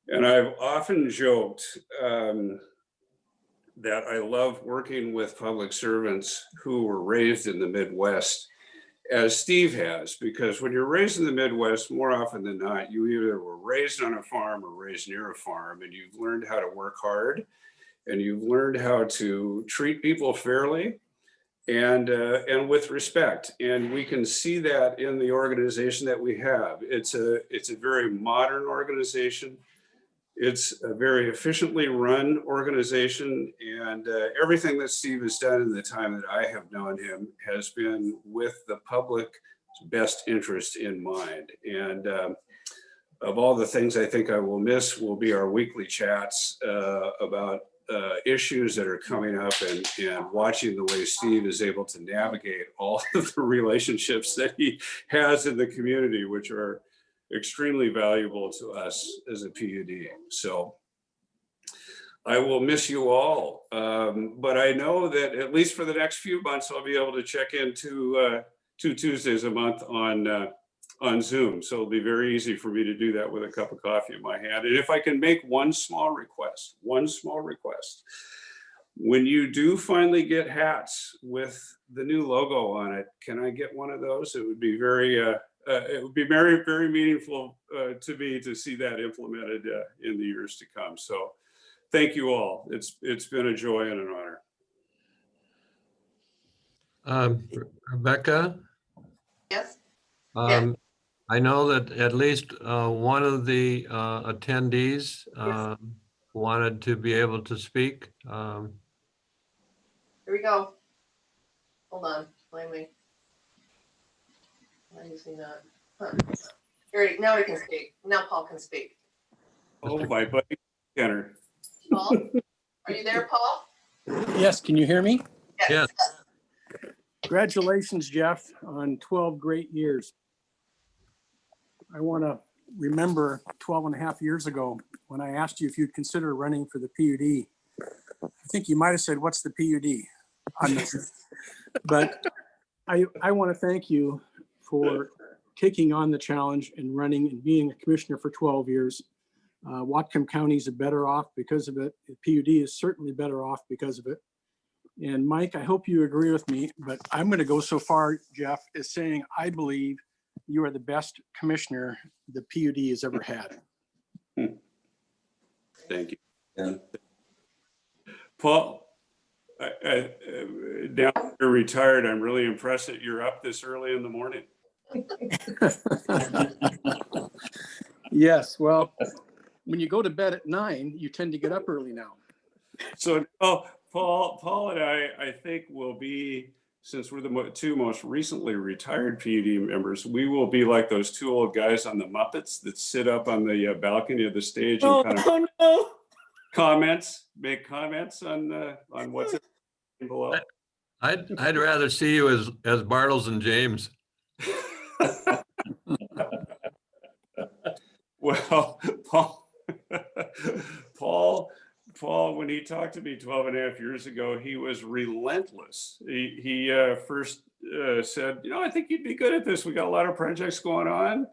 And I've often joked that I love working with public servants who were raised in the Midwest, as Steve has, because when you're raised in the Midwest, more often than not, you either were raised on a farm or raised near a farm, and you've learned how to work hard, and you've learned how to treat people fairly, and with respect. And we can see that in the organization that we have. It's a very modern organization. It's a very efficiently run organization, and everything that Steve has done in the time that I have known him has been with the public's best interest in mind. And of all the things I think I will miss will be our weekly chats about issues that are coming up, and watching the way Steve is able to navigate all of the relationships that he has in the community, which are extremely valuable to us as a PUD. So I will miss you all, but I know that at least for the next few months, I'll be able to check in two Tuesdays a month on Zoom. So it'll be very easy for me to do that with a cup of coffee in my hand. And if I can make one small request, when you do finally get hats with the new logo on it, can I get one of those? It would be very, very meaningful to me to see that implemented in the years to come. So thank you all. It's been a joy and an honor. Rebecca? Yes? I know that at least one of the attendees wanted to be able to speak. Here we go. Hold on, blame me. Why is he not? Huh. Here, now he can speak. Now Paul can speak. Oh, my buddy, Kenner. Paul, are you there, Paul? Yes, can you hear me? Yes. Congratulations, Jeff, on 12 great years. I want to remember 12 and a half years ago when I asked you if you'd consider running for the PUD. I think you might have said, "What's the PUD?" I'm not sure. But I want to thank you for taking on the challenge and running and being a commissioner for 12 years. Whatcom County is better off because of it. The PUD is certainly better off because of it. And Mike, I hope you agree with me, but I'm going to go so far, Jeff, as saying I believe you are the best commissioner the PUD has ever had. Thank you. Yeah. Paul, now that you're retired, I'm really impressed that you're up this early in the morning. Yes, well, when you go to bed at 9, you tend to get up early now. So, Paul and I think will be, since we're the two most recently retired PUD members, we will be like those two old guys on the Muppets that sit up on the balcony of the stage and kind of make comments on what's below. I'd rather see you as Bartles and James. Well, Paul, when he talked to me 12 and a half years ago, he was relentless. He first said, I think you'd be good at this. We got a lot of projects going on.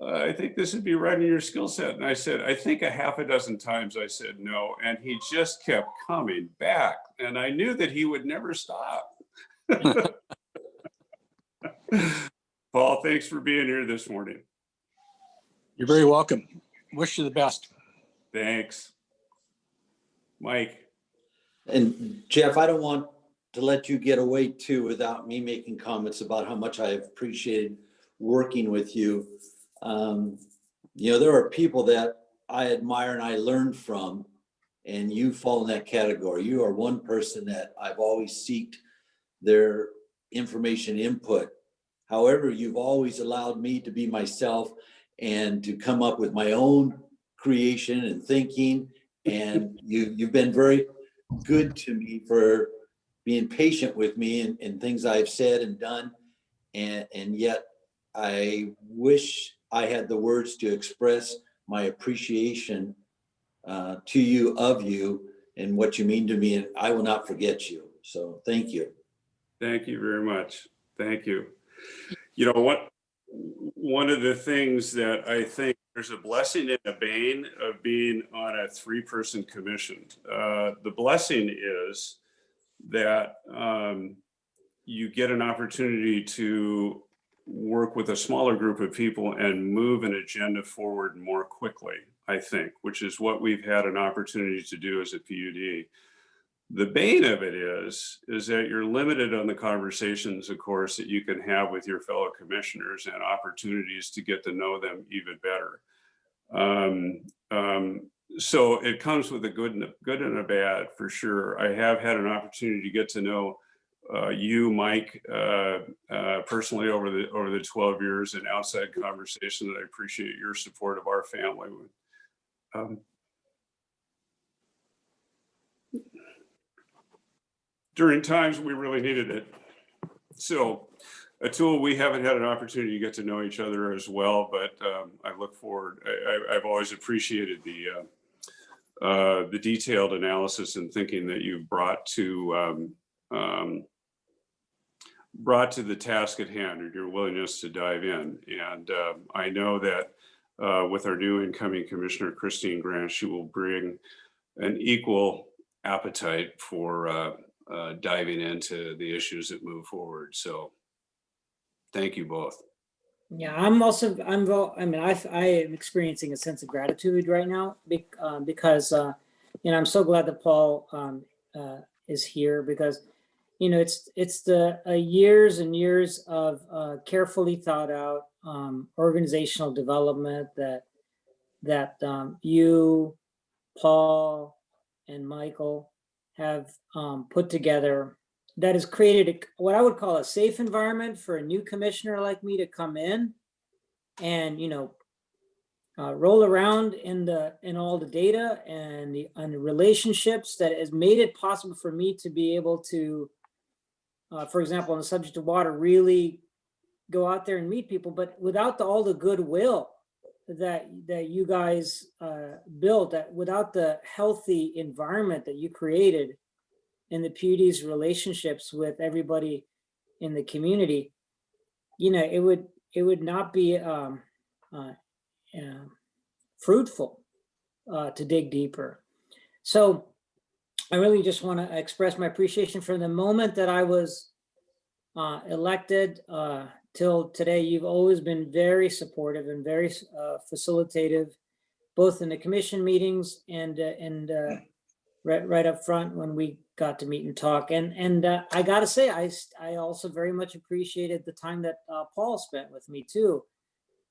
I think this would be right in your skill set. And I said, I think a half a dozen times I said no. And he just kept coming back. And I knew that he would never stop. Paul, thanks for being here this morning. You're very welcome. Wish you the best. Thanks. Mike. And Jeff, I don't want to let you get away too without me making comments about how much I've appreciated working with you. There are people that I admire and I learn from, and you fall in that category. You are one person that I've always sought their information input. However, you've always allowed me to be myself and to come up with my own creation and thinking. And you've been very good to me for being patient with me and things I've said and done. And yet I wish I had the words to express my appreciation to you, of you, and what you mean to me. And I will not forget you. So thank you. Thank you very much. Thank you. You know what? One of the things that I think there's a blessing and a bane of being on a 3-person commission. The blessing is that you get an opportunity to work with a smaller group of people and move an agenda forward more quickly, I think, which is what we've had an opportunity to do as a PUD. The bane of it is that you're limited on the conversations, of course, that you can have with your fellow commissioners and opportunities to get to know them even better. So it comes with a good and a bad, for sure. I have had an opportunity to get to know you, Mike, personally over the 12 years, and outside conversation that I appreciate your support of our family. During times we really needed it. So Atul, we haven't had an opportunity to get to know each other as well, but I look forward. I've always appreciated the detailed analysis and thinking that you've brought to the task at hand, and your willingness to dive in. And I know that with our new incoming commissioner, Christine Grant, she will bring an equal appetite for diving into the issues that move forward. So thank you both. Yeah, I am experiencing a sense of gratitude right now because I'm so glad that Paul is here, because it's the years and years of carefully thought out organizational development that you, Paul, and Michael have put together, that has created what I would call a safe environment for a new commissioner like me to come in and roll around in all the data and the relationships that has made it possible for me to be able to, for example, on the subject of water, really go out there and meet people, but without all the goodwill that you guys built, that without the healthy environment that you created in the PUD's relationships with everybody in the community, it would not be fruitful to dig deeper. So I really just want to express my appreciation for the moment that I was elected till today. You've always been very supportive and very facilitative, both in the commission meetings and right up front when we got to meet and talk. And I got to say, I also very much appreciated the time that Paul spent with me too.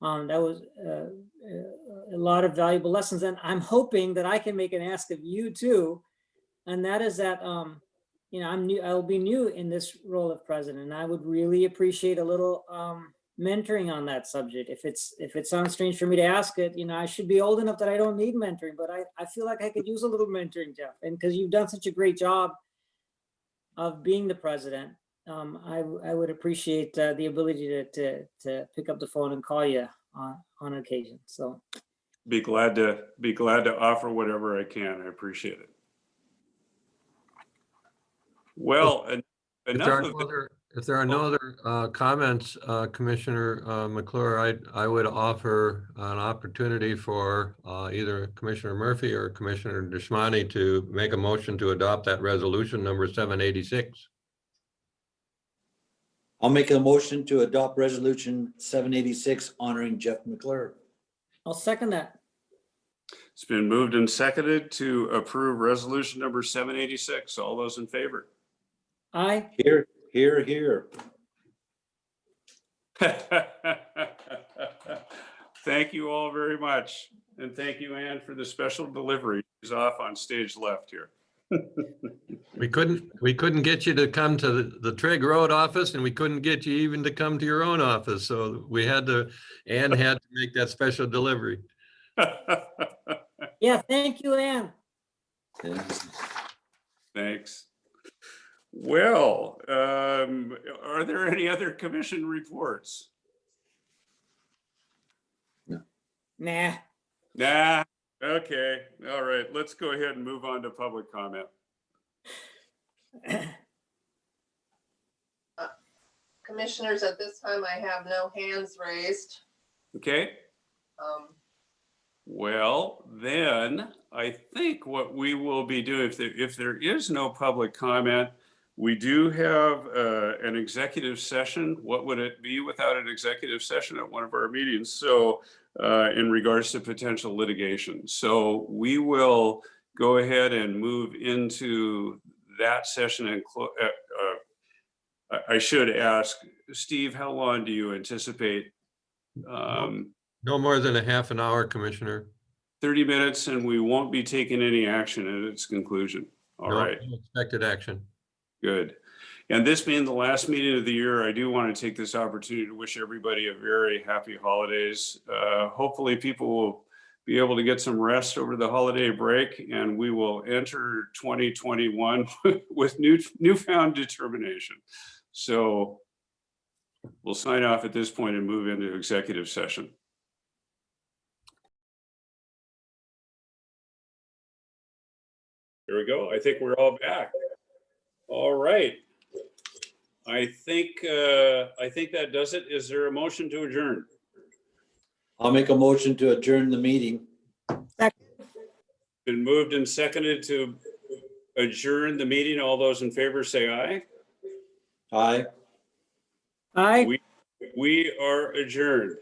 That was a lot of valuable lessons, and I'm hoping that I can make an ask of you too. And that is that, I'll be new in this role of president, and I would really appreciate a little mentoring on that subject. If it sounds strange for me to ask it, I should be old enough that I don't need mentoring, but I feel like I could use a little mentoring, Jeff. And because you've done such a great job of being the president, I would appreciate the ability to pick up the phone and call you on occasion. So Be glad to offer whatever I can. I appreciate it. Well, If there are no other comments, Commissioner McClure, I would offer an opportunity for either Commissioner Murphy or Commissioner Deshmani to make a motion to adopt that resolution number 786. I'll make a motion to adopt resolution 786 honoring Jeff McClure. I'll second that. It's been moved and seconded to approve resolution number 786. All those in favor? Aye. Here, here, here. Thank you all very much. And thank you, Ann, for the special delivery. She's off on stage left here. We couldn't get you to come to the Trigg Road office, and we couldn't get you even to come to your own office. So Ann had to make that special delivery. Yeah, thank you, Ann. Yeah. Thanks. Well, are there any other commission reports? Nah. Nah. Okay. All right. Let's go ahead and move on to public comment. Commissioners, at this time, I have no hands raised. Okay. Well, then I think what we will be doing, if there is no public comment, we do have an executive session. What would it be without an executive session at one of our meetings? So in regards to potential litigation. So we will go ahead and move into that session and I should ask, Steve, how long do you anticipate? No more than a half an hour, Commissioner. 30 minutes, and we won't be taking any action at its conclusion. All No right, expected action. good. And this being the last meeting of the year, I do want to take this opportunity to wish everybody a very happy holidays. Hopefully people will be able to get some rest over the holiday break, and we will enter 2021 with newfound determination. So we'll sign off at this point and move into executive session. There we go. I think we're all back. All right. I think that does it. Is there a motion to adjourn? I'll make a motion to adjourn the meeting. Been moved and seconded to adjourn the meeting. All those in favor say aye. Aye. Aye. We are adjourned.